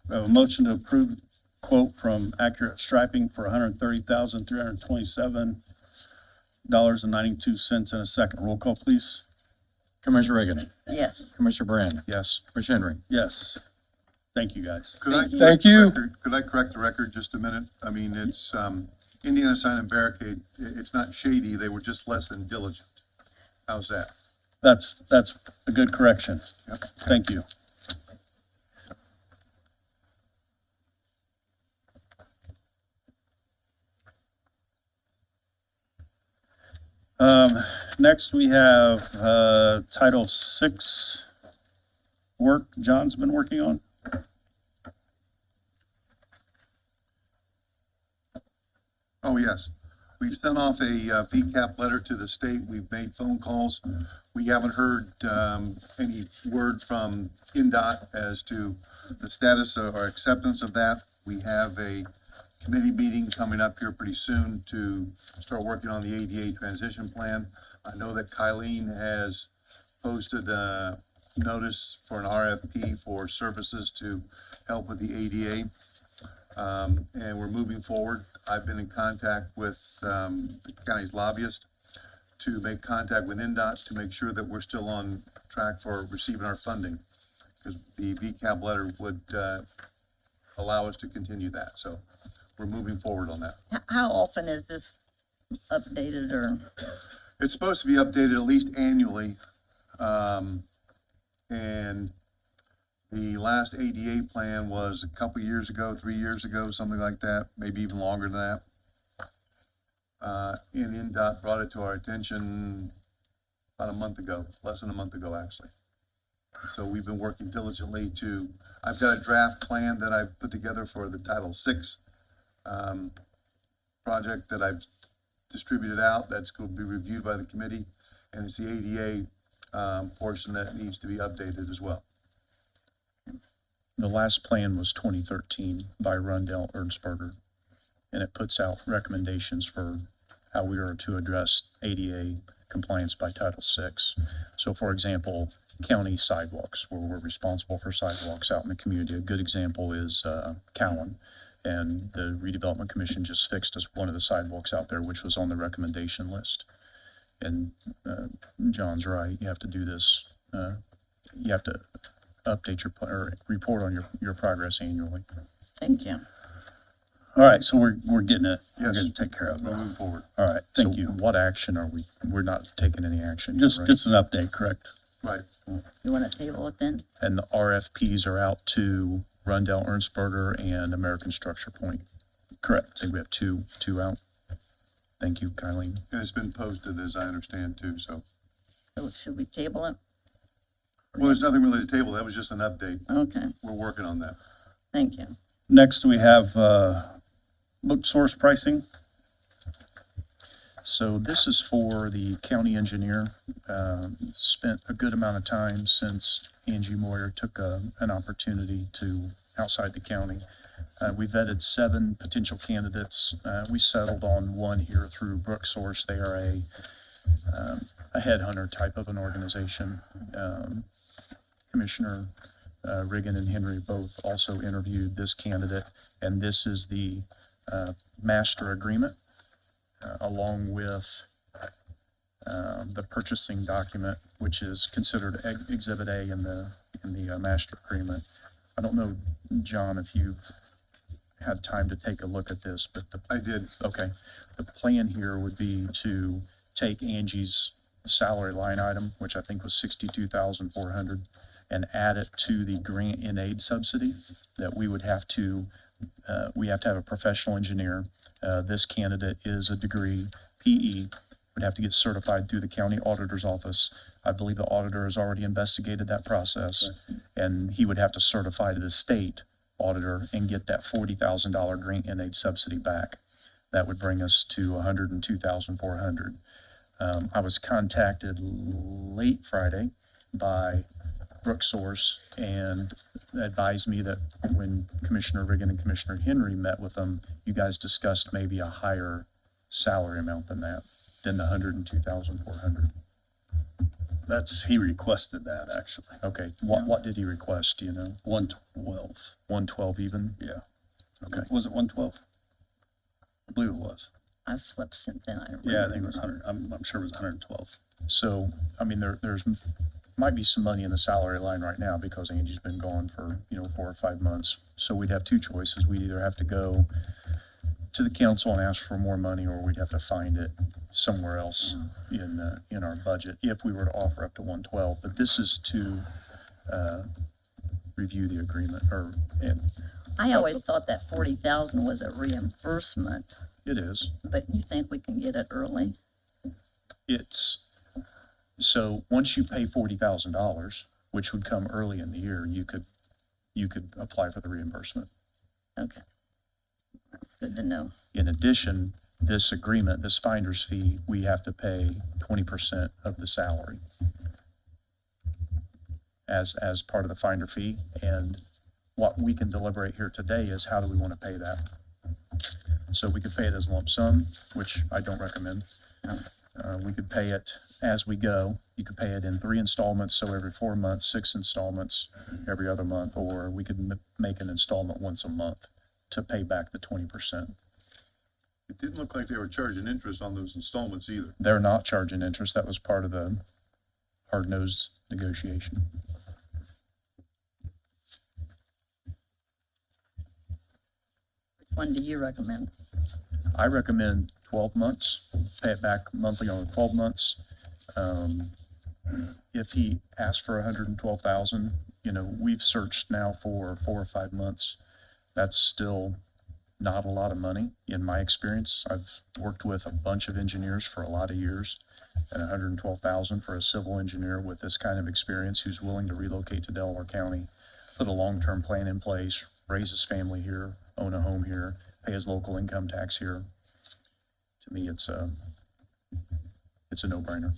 We have a motion to approve quote from Accurate Striping for $130,327.92 in a second. Roll call, please. Commissioner Reagan, Yes. Commissioner Brand, Yes. Commissioner Henry. Yes. Thank you, guys. Could I Thank correct the you. record? Could I correct the record just a minute? I mean, it's, Indiana Sign and Barricade, it's not shady, they were just less than diligent. How's that? That's a good correction. Yep. Thank you. Next we have, Title VI work John's been working on. Oh, yes. We've sent off a VCAP letter to the state. We've made phone calls. We haven't heard any word from NDOT as to the status or acceptance of that. We have a committee meeting coming up here pretty soon to start working on the ADA transition plan. I know that Kylene has posted a notice for an RFP for services to help with the ADA. And we're moving forward. I've been in contact with the county's lobbyist to make contact with NDOT to make sure that we're still on track for receiving our funding, because the VCAP letter would allow us to continue that. So we're moving forward on that. How often is this updated or? It's supposed to be updated at least annually. And the last ADA plan was a couple years ago, 3 years ago, something like that, maybe even longer than that. And NDOT brought it to our attention about a month ago, less than a month ago, actually. So we've been working diligently I've got a draft plan that I've put together for the Title VI project that I've distributed out. That's going to be reviewed by the committee. And it's the ADA portion that needs to be updated as well. The last plan was 2013 by Rundell Ernstberger, and it puts out recommendations for how we are to address ADA compliance by Title VI. So for example, county sidewalks, where we're responsible for sidewalks out in the community. A good example is Cowan, and the redevelopment commission just fixed us one of the sidewalks out there, which was on the recommendation list. And John's right, you have to do this, you have to update or report on your progress annually. Thank you. All right, so we're getting it. We're Yes. gonna take care of it. Moving forward. All right, thank So you. what action are we're not taking any action? Just right? an update, correct? Right. You want to table it then? And the RFPs are out to Rundell Ernstberger and American Structure Point. I Correct. think we have two out. Thank you, Kylene. And it's been posted, as I understand, too, so. So should we table it? Well, there's nothing really to table. That was just an update. Okay, We're working on that. Thank you. Next, we have, book source pricing. So this is for the county engineer. Spent a good amount of time since Angie Moyer took an opportunity to outside the county. We vetted 7 potential candidates. We settled on one here through Brooksource. They are a headhunter type of an organization. Commissioner Riggin and Henry both also interviewed this candidate, and this is the master agreement along with the purchasing document, which is considered Exhibit A in the master agreement. I don't know, John, if you've had time to take a look at this, but I did. okay. The plan here would be to take Angie's salary line item, which I think was 62,400, and add it to the grant and aid subsidy that we would have to, we have to have a professional engineer. This candidate is a degree, PE, would have to get certified through the county auditor's office. I believe the auditor has already investigated that process, and he would have to certify to the state auditor and get that $40,000 grant and aid subsidy back. That would bring us to $102,400. I was contacted late Friday by Brooksource and advised me that when Commissioner Riggin and Commissioner Henry met with them, you guys discussed maybe a higher salary amount than that, than the $102,400. He requested that, actually. Okay, what did he request, do you know? 112. 112 even? Yeah. Okay. Was it 112? I believe it was. I flipped something. Yeah, I think it was 100. I'm sure it was 112. So, I mean, there's might be some money in the salary line right now because Angie's been gone for, 4 or 5 months. So we'd have 2 choices. We'd either have to go to the council and ask for more money, or we'd have to find it somewhere else in our budget if we were to offer up to 112. But this is to review the agreement, I always thought that 40,000 was a reimbursement, it is. but you think we can get it early? So once you pay $40,000, which would come early in the year, you could apply for the reimbursement. Okay. That's good to know. In addition, this agreement, this finder's fee, we have to pay 20% of the salary as part of the finder fee. And what we can deliberate here today is how do we want to pay that? So we could pay it as lump sum, which I don't recommend. We could pay it as we go. You could pay it in 3 installments, so every 4 months, 6 installments every other month, or we could make an installment once a month to pay back the 20%. It didn't look like they were charging interest on those installments either. They're not charging interest. That was part of the hard-nosed negotiation. Which one do you recommend? I recommend 12 months, pay it back monthly on 12 months. If he asks for 112,000, we've searched now for 4 or 5 months. That's still not a lot of money in my experience. I've worked with a bunch of engineers for a lot of years, and 112,000 for a civil engineer with this kind of experience who's willing to relocate to Delaware County, put a long-term plan in place, raise his family here, own a home here, pay his local income tax here. To me, it's a no-brainer.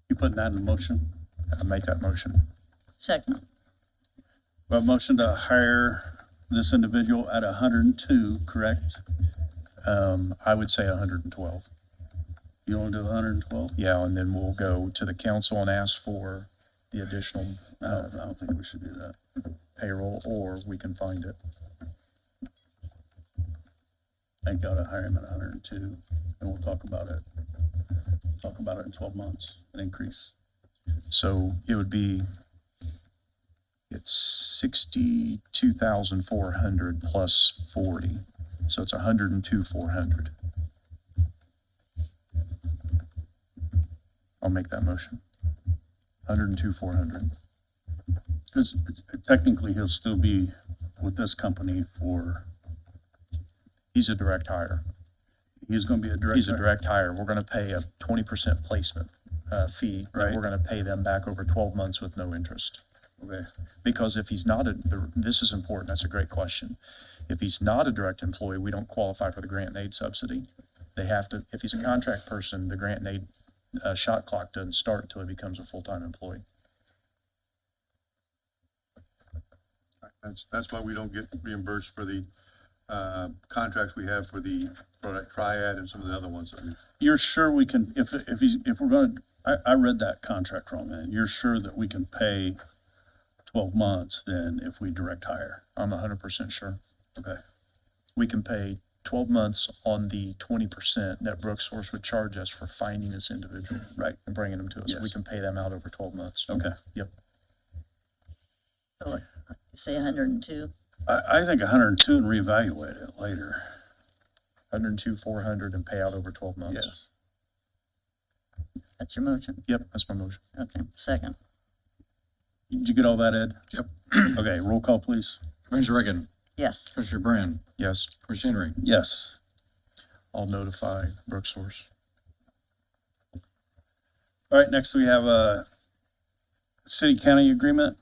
You putting that in motion? I make that motion. Second. We have a motion to hire this individual at 102, correct? I would say 112. You want to do 112? Yeah, and then we'll go to the council and ask for the additional I don't think we should do that. payroll, or we can find it. I think you ought to hire him at 102, and we'll talk about it. Talk about it in 12 months, an increase. So it would be, it's 62,400 plus 40, so it's 102,400. I'll make that motion. 102,400. Because technically, he'll still be with this company for, He's a direct hire. he's going to be a director. He's a direct hire. We're gonna pay a 20% placement fee that Right. we're gonna pay them back over 12 months with no interest. Okay, Because if he's not this is important, that's a great question. If he's not a direct employee, we don't qualify for the grant and aid subsidy. They have to, if he's a contract person, the grant and aid, shot clock doesn't start until he becomes a full-time employee. That's why we don't get reimbursed for the, contracts we have for that Triad and some of the other ones that we. you're sure we can, if we're gonna, I read that contract wrong, man. You're sure that we can pay 12 months then if we direct hire? I'm 100% sure. Okay, We can pay 12 months on the 20% that Brooksource would charge us for finding this individual. Right. And bringing them to us. Yes. We can pay them out over 12 months. okay. Yep. So, you say 102? I think 102 and reevaluate it later. 102, 400 and pay out over 12 months. Yes. That's your motion? Yep, that's my motion. Okay, second. Did you get all that, Ed? Yep. Okay, roll call, please. Commissioner Reagan, Yes. Commissioner Brand, Yes, Commissioner Henry. Yes. I'll notify Brooksource. All right, next we have a city-county agreement.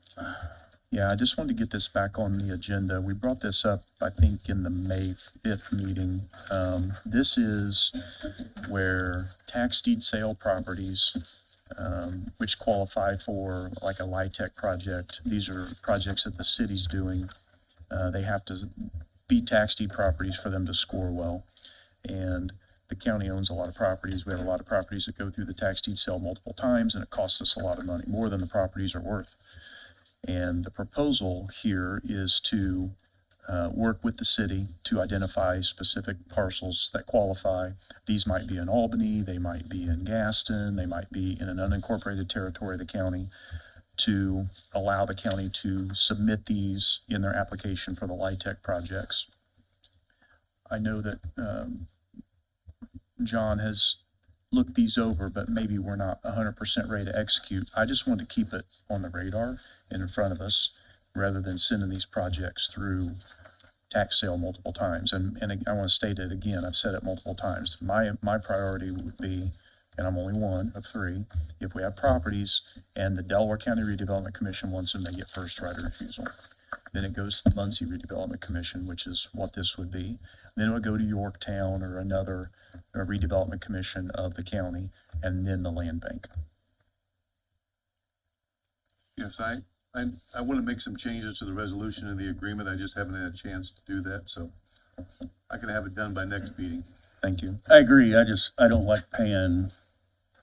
Yeah, I just wanted to get this back on the agenda. We brought this up, I think, in the May 5th meeting. This is where tax deed sale properties, which qualify for like a LIHTC project. These are projects that the city's doing. They have to be tax deed properties for them to score well. And the county owns a lot of properties. We have a lot of properties that go through the tax deed sale multiple times, and it costs us a lot of money, more than the properties are worth. And the proposal here is to work with the city to identify specific parcels that qualify. These might be in Albany, they might be in Gaston, they might be in an unincorporated territory of the county, to allow the county to submit these in their application for the LIHTC projects. I know that John has looked these over, but maybe we're not 100% ready to execute. I just want to keep it on the radar and in front of us, rather than sending these projects through tax sale multiple times. And I want to state it again, I've said it multiple times. My priority would be, and I'm only one of three, if we have properties and the Delaware County Redevelopment Commission wants them, they get first right of refusal. Then it goes to the Muncie Redevelopment Commission, which is what this would be. Then it would go to Yorktown or another redevelopment commission of the county, and then the land bank. Yes, I want to make some changes to the resolution of the agreement. I just haven't had a chance to do that, so I can have it done by next meeting. Thank you. I agree. I don't like paying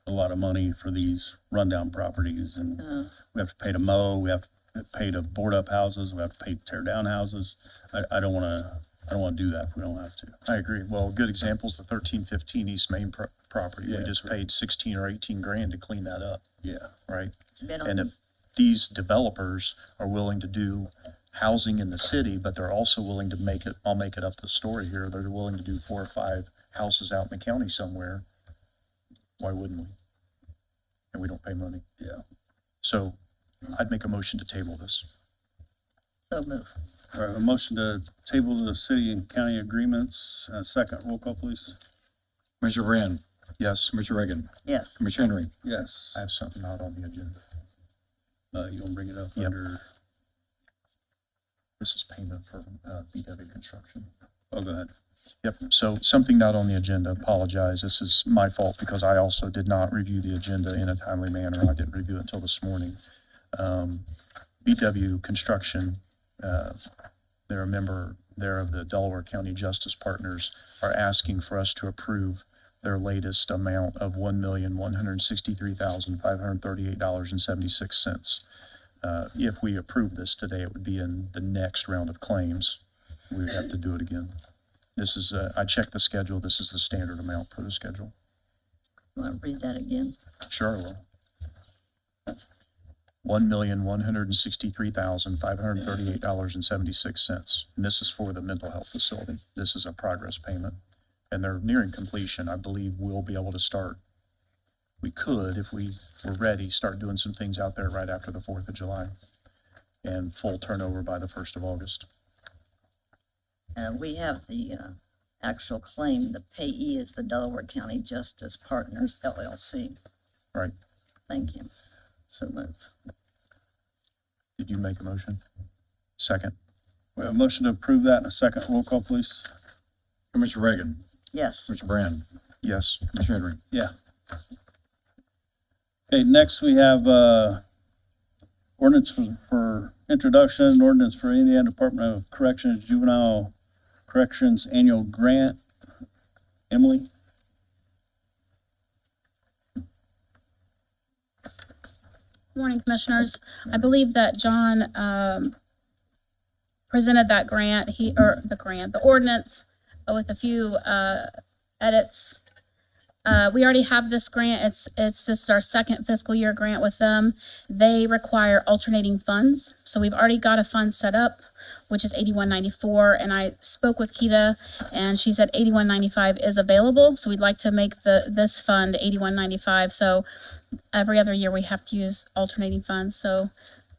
a lot of money for these rundown properties, and we have to pay to mow, we have to pay to board up houses, we have to pay to tear down houses. I don't wanna do that if we don't have to. I agree. Well, a good example is the 1315 East Main property. Yeah, We just paid 16 or 18 grand to clean that up, Yeah. right? Been on And the- if these developers are willing to do housing in the city, but they're also willing to make it, I'll make it up the story here, they're willing to do 4 or 5 houses out in the county somewhere, why wouldn't we? And we don't pay money. Yeah. So I'd make a motion to table this. So move. All right, a motion to table the city and county agreements. Second, roll call, please. Commissioner Brand, Yes, Commissioner Reagan, Yes. Commissioner Henry. Yes. I have something out on the agenda. You gonna bring it up Yep. under, This is payment for BW Construction. oh, go ahead. Yep, so something not on the agenda, apologize, this is my fault because I also did not review the agenda in a timely manner, I didn't review it until this morning. BW Construction, they're a member there of the Delaware County Justice Partners, are asking for us to approve their latest amount of $1,163,538.76. If we approve this today, it would be in the next round of claims, we would have to do it again. This is, I checked the schedule, this is the standard amount for the schedule. Want to read that again? Sure I will. $1,163,538.76. And this is for the mental health facility. This is a progress payment. And they're nearing completion. I believe we'll be able to start. We could, if we were ready, start doing some things out there right after the 4th of July. And full turnover by the 1st of August. We have the actual claim. The payee is the Delaware County Justice Partners LLC. Right. Thank you. So move. Did you make a motion? Second? We have a motion to approve that in a second. Roll call, please. Commissioner Reagan, Yes. Commissioner Brand, Yes. Commissioner Henry. Yeah. Okay, next we have, ordinance for introduction, ordinance for Indiana Department of Corrections Juvenile Corrections Annual Grant. Emily? Morning, Commissioners. I believe that John presented that grant, the ordinance with a few edits. We already have this grant. This is our second fiscal year grant with them. They require alternating funds. So we've already got a fund set up, which is 8194. And I spoke with Keita and she said 8195 is available. So we'd like to make this fund 8195. So every other year we have to use alternating funds. So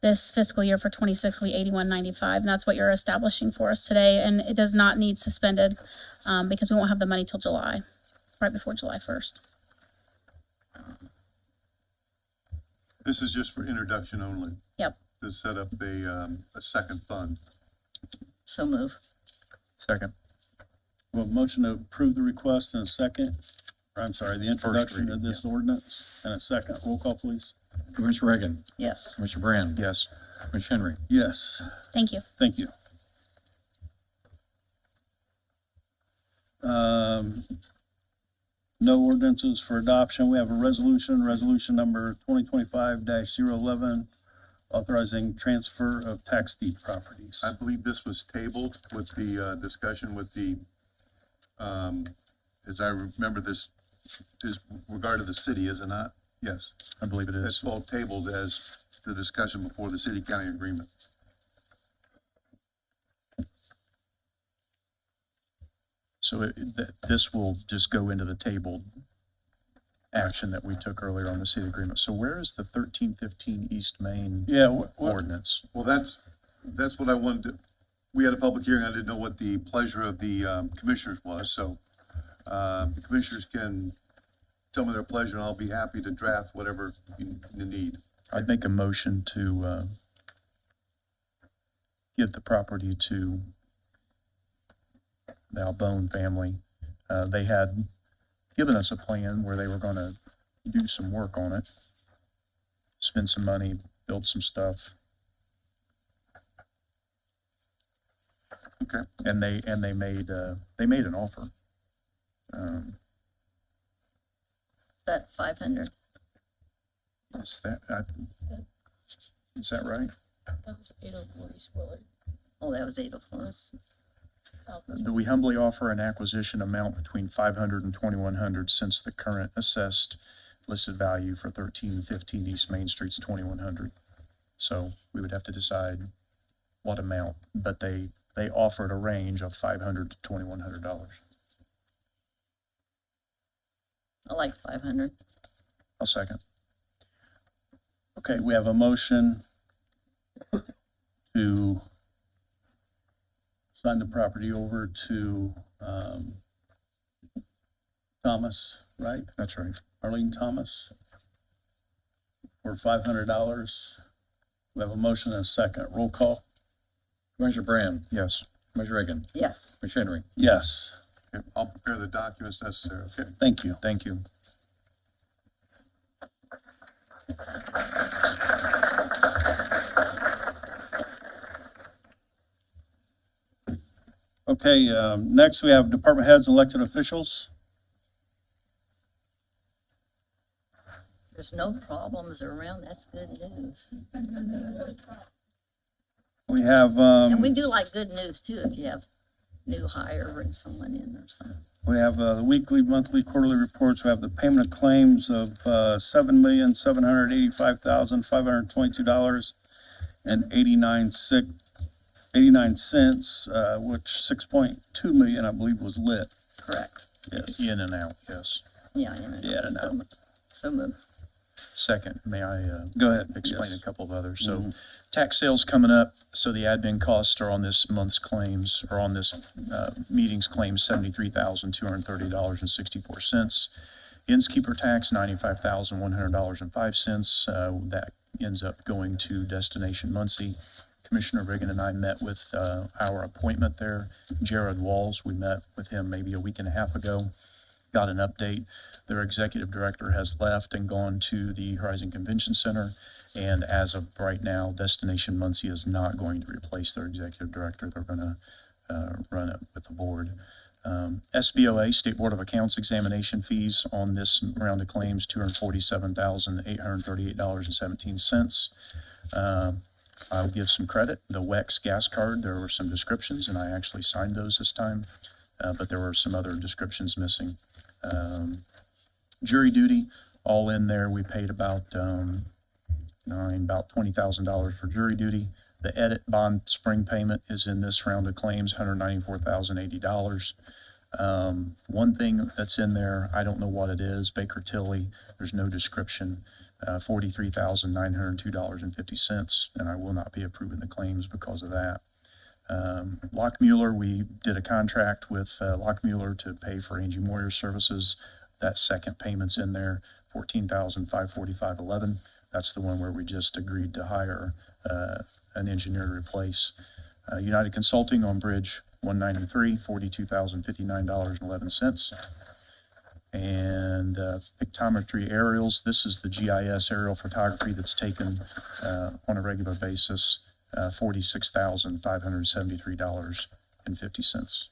this fiscal year for 26 will be 8195. And that's what you're establishing for us today. And it does not need suspended because we won't have the money till July. Right before July 1st. This is just for introduction only, Yep. to set up a second fund. So move. Second. We have a motion to approve the request in a second. Or I'm sorry, the introduction of reading, this ordinance in a second. Roll call, please. Commissioner Reagan, Yes. Commissioner Brand, Yes. Commissioner Henry. Yes, Thank you. thank you. No ordinances for adoption. We have a resolution number 2025-011, authorizing transfer of tax deed properties. I believe this was tabled with the discussion with the, as I remember, this is regard to the city, is it not? Yes. I believe it It's is. all tabled as the discussion before the city-county agreement. So this will just go into the tabled action that we took earlier on the city agreement. So where is the 1315 East Main Yeah, ordinance? Well, that's what I wanted to, we had a public hearing, I didn't know what the pleasure of the commissioners was, so the commissioners can tell me their pleasure, and I'll be happy to draft whatever you need. I'd make a motion to give the property to the Albone family. They had given us a plan where they were gonna do some work on it, spend some money, build some stuff. Okay. And they made an offer. Is that 500? Is that right? That was 804 East Willard. Oh, that was 804. Do we humbly offer an acquisition amount between 500 and 2,100 since the current assessed listed value for 1315 East Main Street's 2,100? So we would have to decide what amount, but they offered a range of $500 to $2,100. I like 500. I'll second. Okay, we have a motion to sign the property over to, Thomas, right? That's right. Arlene Thomas for $500. We have a motion and a second. Roll call. Commissioner Brand, Yes. Commissioner Reagan, Yes. Commissioner Henry. Yes, Okay, I'll prepare the documents necessary, okay? thank you. Thank you. Okay, next we have department heads and elected officials. There's no problems around. That's good news. We have, And we do like good news too if you have new hire, bring someone in or something. we have the weekly, monthly, quarterly reports. We have the payment of claims of $7,785,522.89, which 6.2 million, I believe, was lit. Correct. Yes. In and out, yes. Yeah, I know. Yeah, I know. So move. Second, may I Go ahead. explain Yes. a couple of others? So Mhm. tax sales coming up, so the admin costs are on this month's claims, or on this meeting's claims, $73,230.64. Innskeeper tax, $95,100.05. That ends up going to Destination Muncie. Commissioner Reagan and I met with our appointment there, Jared Walls. We met with him maybe a week and a half ago. Got an update. Their executive director has left and gone to the Horizon Convention Center. And as of right now, Destination Muncie is not going to replace their executive director. They're going to run it with the board. SBOA, State Board of Accounts examination fees on this round of claims, $247,838.17. I'll give some credit. The WEX gas card, there were some descriptions, and I actually signed those this time, but there were some other descriptions missing. Jury duty, all in there, we paid about $20,000 for jury duty. The edit bond spring payment is in this round of claims, $194,080. One thing that's in there, I don't know what it is, Baker Tilly, there's no description, $43,902.50, and I will not be approving the claims because of that. Lockmuller, we did a contract with Lockmuller to pay for Angie Moyer's services. That second payment's in there, $14,545.11. That's the one where we just agreed to hire an engineer to replace. United Consulting on Bridge 193, $42,059.11. And pictometry aerials, this is the GIS aerial photography that's taken on a regular basis, $46,573.50.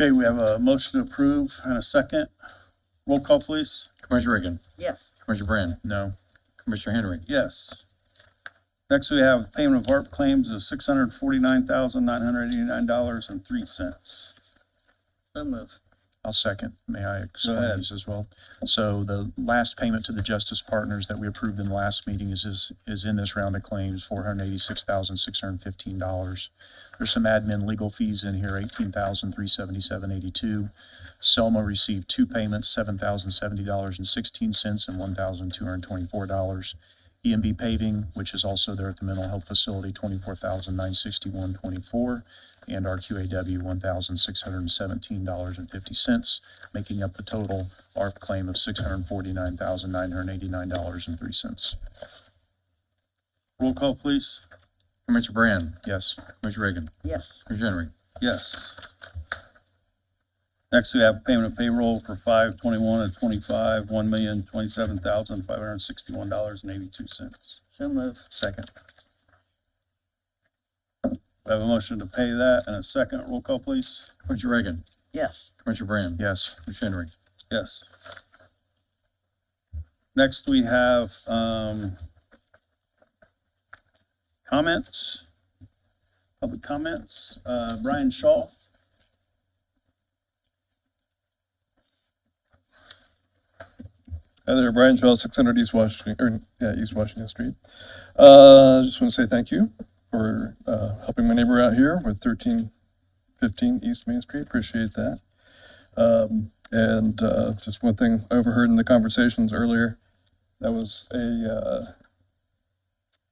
Okay, we have a motion to approve and a second. Roll call, please. Commissioner Reagan, Yes. Commissioner Brand, No. Commissioner Henry. Yes. Next, we have payment of ARP claims of $649,989.03. So move. I'll second. May I explain ahead. these as well? So the last payment to the Justice Partners that we approved in the last meeting is in this round of claims, $486,615. There's some admin legal fees in here, $18,377.82. Selma received two payments, $7,070.16 and $1,224. EMB paving, which is also there at the mental health facility, $24,961.24. And RQAW, $1,617.50, making up the total ARP claim of $649,989.03. Roll call, please. Commissioner Brand, Yes. Commissioner Reagan, Yes. Commissioner Henry. Yes. Next, we have payment of payroll for 5/21 and 25, $1,027,561.82. So move. Second. We have a motion to pay that and a second. Roll call, please. Commissioner Reagan, Yes. Commissioner Brand, Yes. Commissioner Henry. Yes. Next, we have, comments, public comments. Brian Shaw. Hi there, Brian Shaw, 600 East Washington, East Washington Street. Just want to say thank you for helping my neighbor out here with 1315 East Main Street. Appreciate that. And just one thing I overheard in the conversations earlier, that was I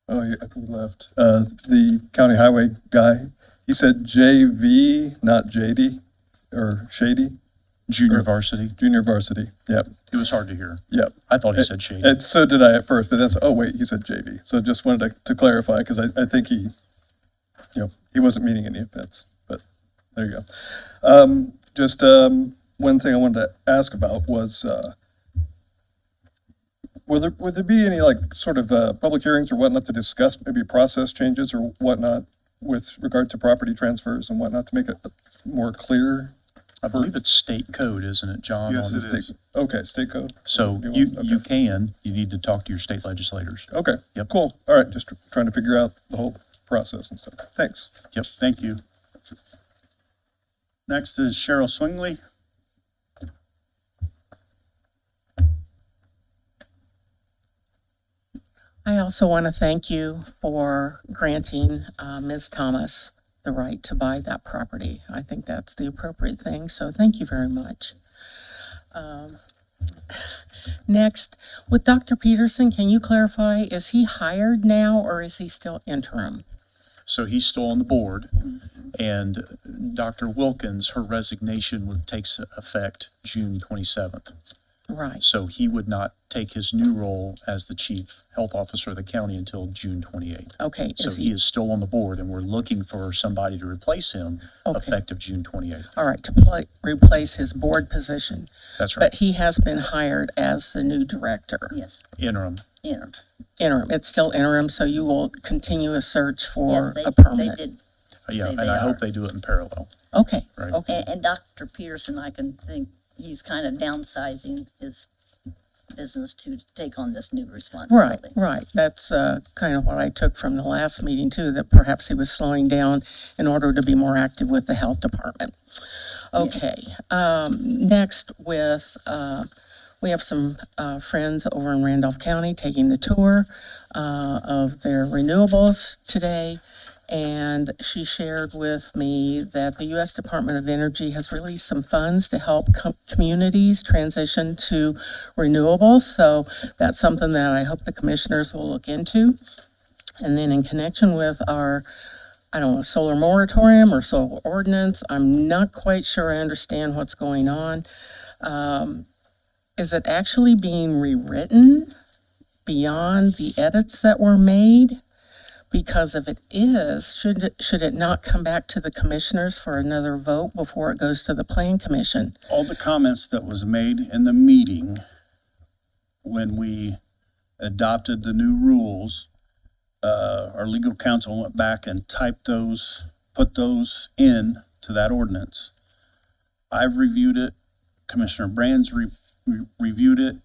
think he left. The county highway guy, he said JV, not JD or Shady. Junior varsity. Junior varsity. Yep. It was hard to hear. Yep. I thought he said shady. And so did I at first, but that's, oh wait, he said JV. So just wanted to clarify, because I think he wasn't meaning any offense, but there you go. Just one thing I wanted to ask about was, would there be any like sort of public hearings or whatnot to discuss maybe process changes or whatnot with regard to property transfers and whatnot to make it more clear? I believe it's state code, isn't it, John? Yes, on it the- is. Okay, state code. So you need to talk to your state legislators. Okay, Yep. cool. All right, just trying to figure out the whole process and stuff. Thanks. Yep. Thank you. Next is Cheryl Swingley. I also want to thank you for granting Ms. Thomas the right to buy that property. I think that's the appropriate thing, so thank you very much. Next, with Dr. Peterson, can you clarify, is he hired now or is he still interim? So he's still on the board. And Dr. Wilkins, her resignation would takes effect June 27th. Right. So he would not take his new role as the chief health officer of the county until June 28th. Okay. So he is still on the board, and we're looking for somebody to replace him effective June 28th. All right, to replace his board position. That's right. But he has been hired as the new director. Yes, Interim. interim. Interim, it's still interim, so you will continue a search Yes, for they, a they permanent. did. Yeah, say and they I hope are. they do it in parallel. Okay, Right. okay. And Dr. Peterson, I can think he's kind of downsizing his business to take on this new Right, responsibility. right. That's kind of what I took from the last meeting too, that perhaps he was slowing down in order to be more active with the health department. Okay, next we have some friends over in Randolph County taking the tour of their renewables today. And she shared with me that the U.S. Department of Energy has released some funds to help communities transition to renewables. So that's something that I hope the commissioners will look into. And then in connection with our, I don't know, solar moratorium or solar ordinance, I'm not quite sure I understand what's going on. Is it actually being rewritten beyond the edits that were made? Because if it is, should it not come back to the commissioners for another vote before it goes to the plan commission? All the comments that was made in the meeting when we adopted the new rules, our legal counsel went back and typed those, put those in to that ordinance. I've reviewed it, Commissioner Brands reviewed it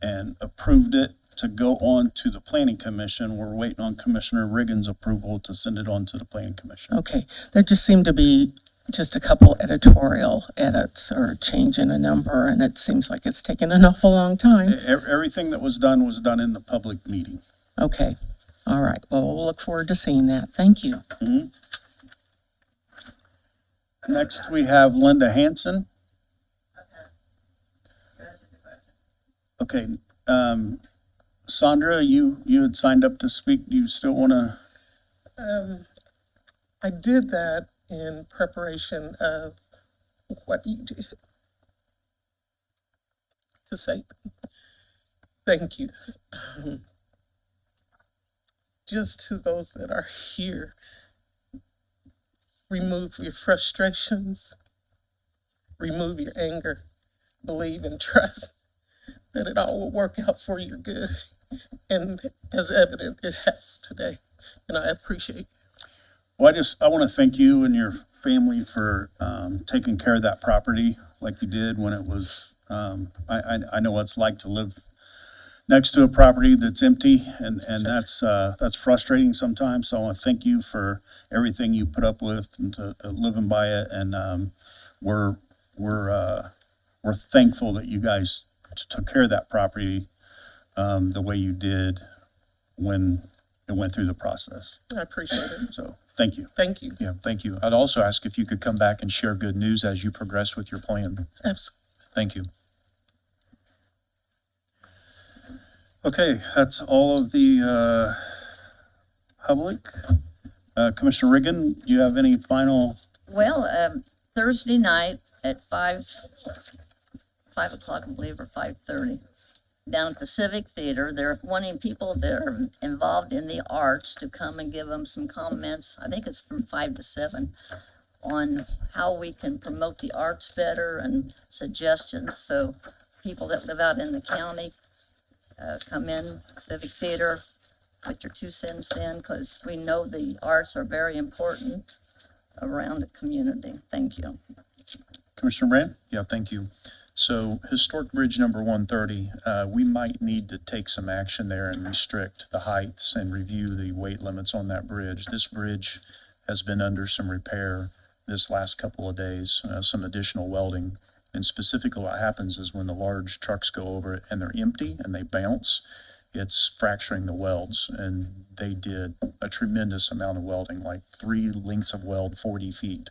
and approved it to go on to the planning commission. We're waiting on Commissioner Riggins' approval to send it on to the planning commission. Okay, there just seemed to be just a couple editorial edits or change in a number, and it seems like it's taken an awful long time. Everything that was done in the public meeting. Okay, all right, well, we'll look forward to seeing that. Thank you. Mhm. Next, we have Linda Hanson. Okay, Sandra, you had signed up to speak. Do you still want to? I did that in preparation of what you did. To say thank you. Just to those that are here, remove your frustrations, remove your anger, believe and trust that it all will work out for your good. And as evident, it has today. And I appreciate you. Well, I want to thank you and your family for taking care of that property like you did when it was, I know what it's like to live next to a property that's empty, and that's frustrating sometimes. So I want to thank you for everything you put up with and to living by it. And we're thankful that you guys took care of that property the way you did when it went through the process. I appreciate it. So thank you. Thank you. Yeah, thank you. I'd also ask if you could come back and share good news as you progress with your plan. Absolutely. Thank you. Okay, that's all of the public. Commissioner Riggin, do you have any final? Well, Thursday night at 5 o'clock, I believe, or 5:30, down at the Civic Theater, they're wanting people that are involved in the arts to come and give them some comments. I think it's from 5 to 7 on how we can promote the arts better and suggestions. So people that live out in the county, come in, Civic Theater, put your 2 cents in, because we know the arts are very important around the community. Thank you. Commissioner Brand? Yeah, thank you. So Historic Bridge number 130, we might need to take some action there and restrict the heights and review the weight limits on that bridge. This bridge has been under some repair this last couple of days, some additional welding. And specifically what happens is when the large trucks go over it and they're empty and they bounce, it's fracturing the welds. And they did a tremendous amount of welding, like 3 lengths of weld, 40 feet.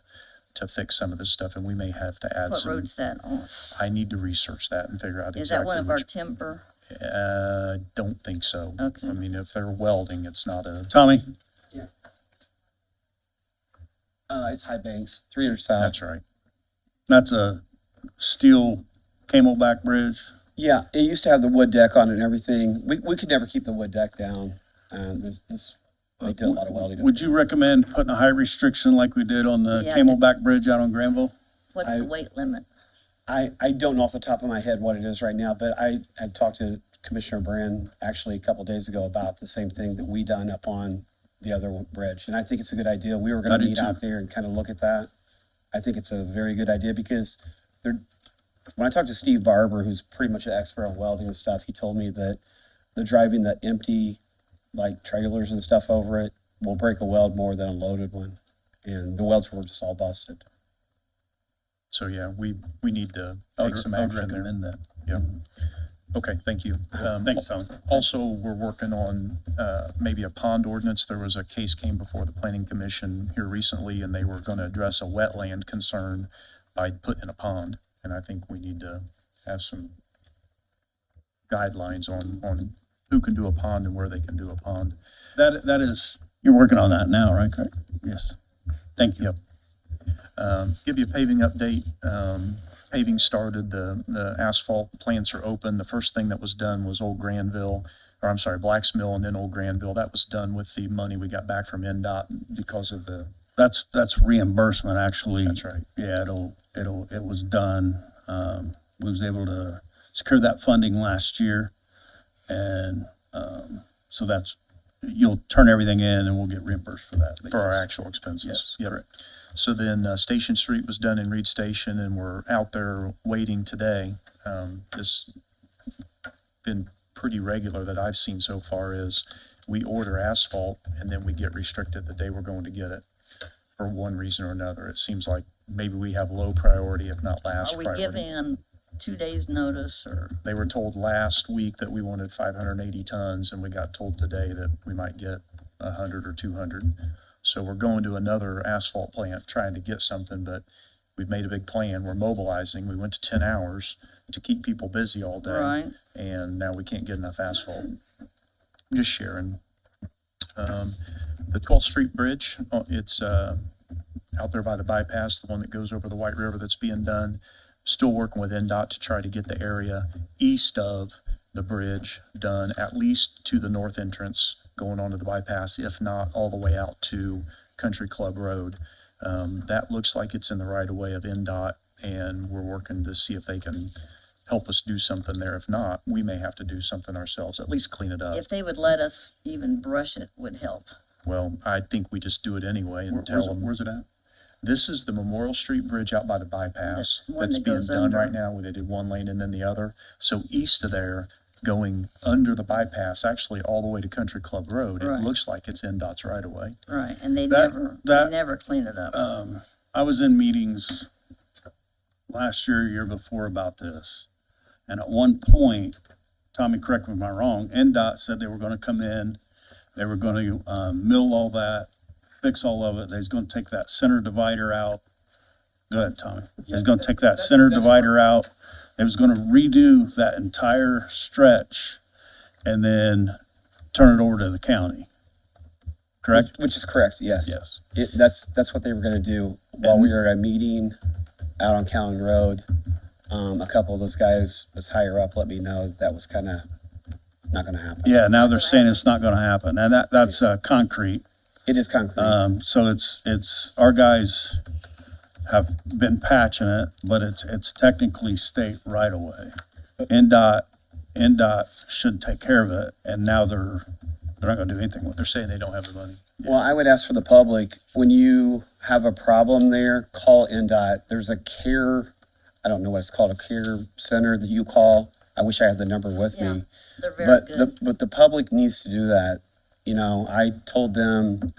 To fix some of this stuff, and we may have to add What some. road's that on? I need to research that and figure out Is exactly that one of our which. timber? Don't think so. Okay. I mean, if they're welding, it's not a. Tommy? It's High Banks, 300 South. That's right. That's a steel camelback bridge. Yeah, it used to have the wood deck on it and everything. We could never keep the wood deck down. They did a lot of welding. Would you recommend putting a height restriction like we did on the Yeah. camelback bridge out on Granville? What's the weight limit? I don't know off the top of my head what it is right now, but I had talked to Commissioner Brand actually a couple days ago about the same thing that we done up on the other bridge. And I think it's a good idea. We were I gonna do meet too. out there and kind of look at that. I think it's a very good idea because when I talked to Steve Barber, who's pretty much an expert on welding and stuff, he told me that the driving the empty like trailers and stuff over it will break a weld more than a loaded one. And the welds were just all busted. So, yeah, we need to I take would some I would action there. recommend that. Yeah. Okay, thank you. Thanks, Tom. Also, we're working on, maybe a pond ordinance. There was a case came before the planning commission here recently, and they were gonna address a wetland concern by putting in a pond. And I think we need to have some guidelines on who can do a pond and where they can do a pond. That is, you're working on that now, right, Craig? Yes. Thank you. Give you a paving update. Paving started, the asphalt plants are open. The first thing that was done was Old Granville, or I'm sorry, Blacks Mill and then Old Granville. That was done with the money we got back from NDOT because of the, That's reimbursement, actually. that's right. Yeah, it was done. We was able to secure that funding last year. And, so you'll turn everything in and we'll get reimbursed for that. For our actual expenses. Yes, Yep. correct. So then Station Street was done in Reed Station and we're out there waiting today. This been pretty regular that I've seen so far is we order asphalt and then we get restricted the day we're going to get it for one reason or another. It seems like maybe we have low priority, if not last Are we priority. giving 2 days notice or? They were told last week that we wanted 580 tons and we got told today that we might get 100 or 200. So we're going to another asphalt plant trying to get something, but we've made a big plan. We're mobilizing. We went to 10 hours to keep people busy all day. Right. And now we can't get enough asphalt. Just sharing. The 12th Street Bridge, it's out there by the bypass, the one that goes over the White River that's being done. Still working with NDOT to try to get the area east of the bridge done, at least to the north entrance going onto the bypass, if not all the way out to Country Club Road. That looks like it's in the right of way of NDOT, and we're working to see if they can help us do something there. If not, we may have to do something ourselves, at least clean it up. If they would let us even brush it would help. Well, I think we just do it anyway and tell Where's it, them. where's it at? This is the Memorial Street Bridge out by the bypass The one that's that being goes done under. right now, where they did one lane and then the other. So east of there, going under the bypass, actually all the way to Country Club Road, it Right. looks like it's NDOT's right away. Right, and they That- never, that- they never clean it up. I was in meetings last year before about this. And at one point, Tommy, correct me if I'm wrong, NDOT said they were gonna come in, they were gonna, mill all that, fix all of it. They was gonna take that center divider out. Go ahead, Tommy. They was gonna take that center divider out. They was gonna redo that entire stretch and then turn it over to the county. Correct? Which is correct, yes. Yes. That's what they were gonna do while we were at a meeting out on Callan Road. A couple of those guys was higher up let me know that was kind of not gonna happen. Yeah, now they're saying it's not gonna happen. And that's concrete. It is concrete. So it's, our guys have been patching it, but it's technically state right away. NDOT should take care of it, and now they're not gonna do anything with They're it. saying they don't have the money. Well, I would ask for the public, when you have a problem there, call NDOT. There's a care, I don't know what it's called, a care center that you call. I wish I had the number with Yeah, me. they're very But good. but the public needs to do that. You know, I told them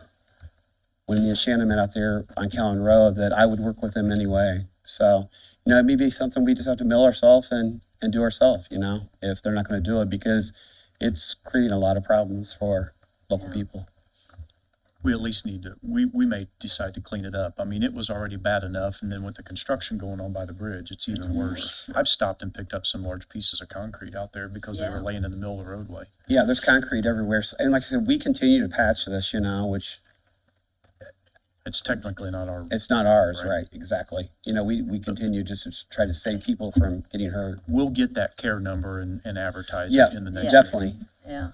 when me and Shannon met out there on Callan Road that I would work with them anyway. So, you know, it may be something we just have to mill ourselves and do ourselves, you know, if they're not gonna do it, because it's creating a lot of problems for local people. We at least need to, we may decide to clean it up. I mean, it was already bad enough, and then with the construction going on by the bridge, it's even worse. I've stopped and picked up some large pieces of concrete out there because they were Yeah. laying in the middle of the roadway. Yeah, there's concrete everywhere. And like I said, we continue to patch this, you know, which It's technically not our, It's not ours, Right. right, exactly. You know, we continue just to try to save people from getting hurt. we'll get that care number and advertise Yeah, it in the next. definitely. Yeah.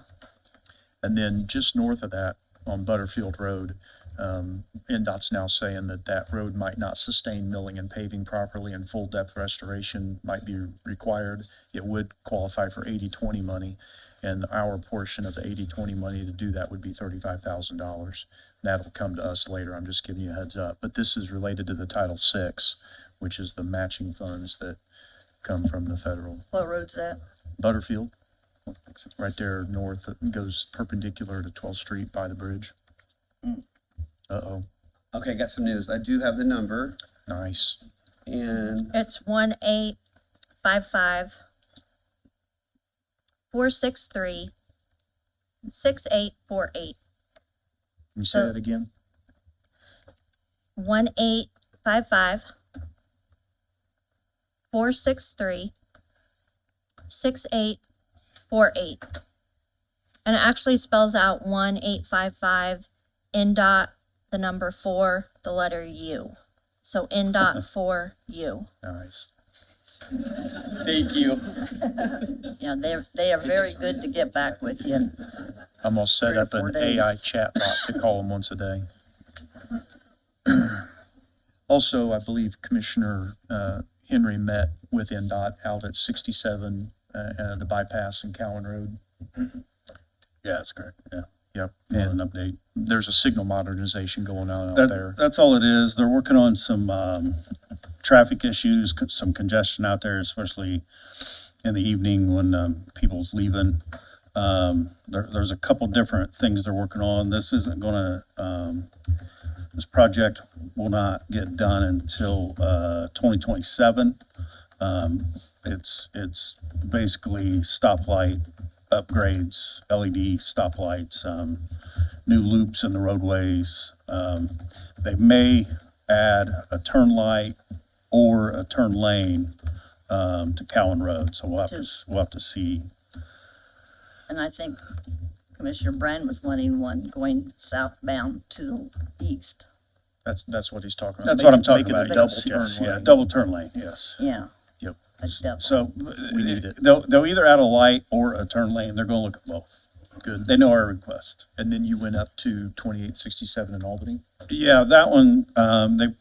And then just north of that, on Butterfield Road, NDOT's now saying that that road might not sustain milling and paving properly, and full depth restoration might be required. It would qualify for 80/20 money, and our portion of the 80/20 money to do that would be $35,000. That'll come to us later. I'm just giving you a heads up. But this is related to the Title VI, which is the matching funds that come from the federal. What road's that? Butterfield, right there north, it goes perpendicular to 12th Street by the bridge. Uh-oh, Okay, got some news. I do have the number, nice. and It's 1-855-463-6848. Can you say So- that again? 1-855-463-6848. And it actually spells out 1-855 NDOT, the number 4, the letter U. So NDOT 4U. Nice. thank you. Yeah, they are very good to get back with you. I'm gonna set 3 or up 4 an days. AI chatbot to call them once a day. Also, I believe Commissioner Henry met with NDOT out at 67, the bypass in Cowan Road. Yeah, that's correct, yeah. Yep, And an and update. there's a signal modernization going on out That, there. that's all it is. They're working on some, traffic issues, some congestion out there, especially in the evening when, people's leaving. There's a couple different things they're working on. This isn't gonna, this project will not get done until, 2027. It's basically stoplight upgrades, LED stoplights, new loops in the roadways. They may add a turn light or a turn lane, to Cowan Road, so we'll have to see. And I think Commissioner Brand was wanting one going southbound to the east. That's what he's talking about. That's what I'm talking Making it about, a double yes, turn yes, yeah, lane. double turn lane, yes. Yeah. Yep. A double. So, We need it. they'll either add a light or a turn lane, they're gonna look at both. Good. They know our request. And then you went up to 2867 in Albany? Yeah, that one, they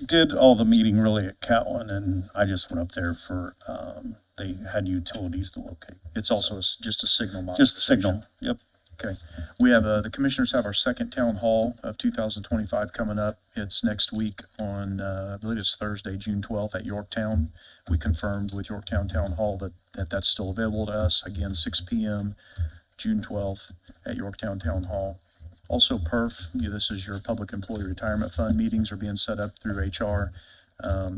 did all the meeting really at Catlin, and I just went up there for, they had utilities to locate. It's also just a signal model. Just the signal, yep. Okay. We have, the commissioners have our second town hall of 2025 coming up. It's next week on, I believe it's Thursday, June 12th at Yorktown. We confirmed with Yorktown Town Hall that that's still available to us. Again, 6 PM, June 12th at Yorktown Town Hall. Also PERF, this is your Public Employee Retirement Fund meetings are being set up through HR.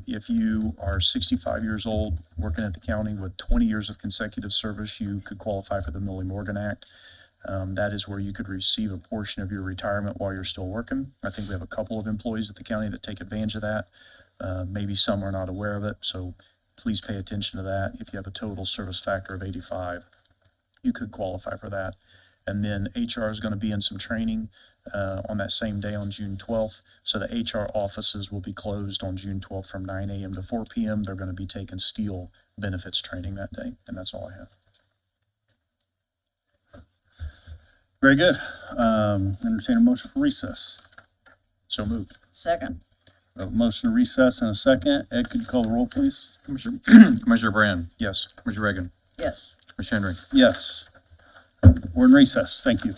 If you are 65 years old, working at the county with 20 years of consecutive service, you could qualify for the Millie Morgan Act. That is where you could receive a portion of your retirement while you're still working. I think we have a couple of employees at the county that take advantage of that. Maybe some are not aware of it, so please pay attention to that. If you have a total service factor of 85, you could qualify for that. And then HR is going to be in some training on that same day on June 12th. So the HR offices will be closed on June 12th from 9 a.m. to 4 p.m. They're going to be taking steel benefits training that day, and that's all I have. Very good. Entertain a motion for recess. So moved. Second. A motion to recess and a second. Ed, could you call the roll, please? Commissioner Brand, Yes. Commissioner Reagan, Yes. Commissioner Henry. Yes. We're in recess. Thank you.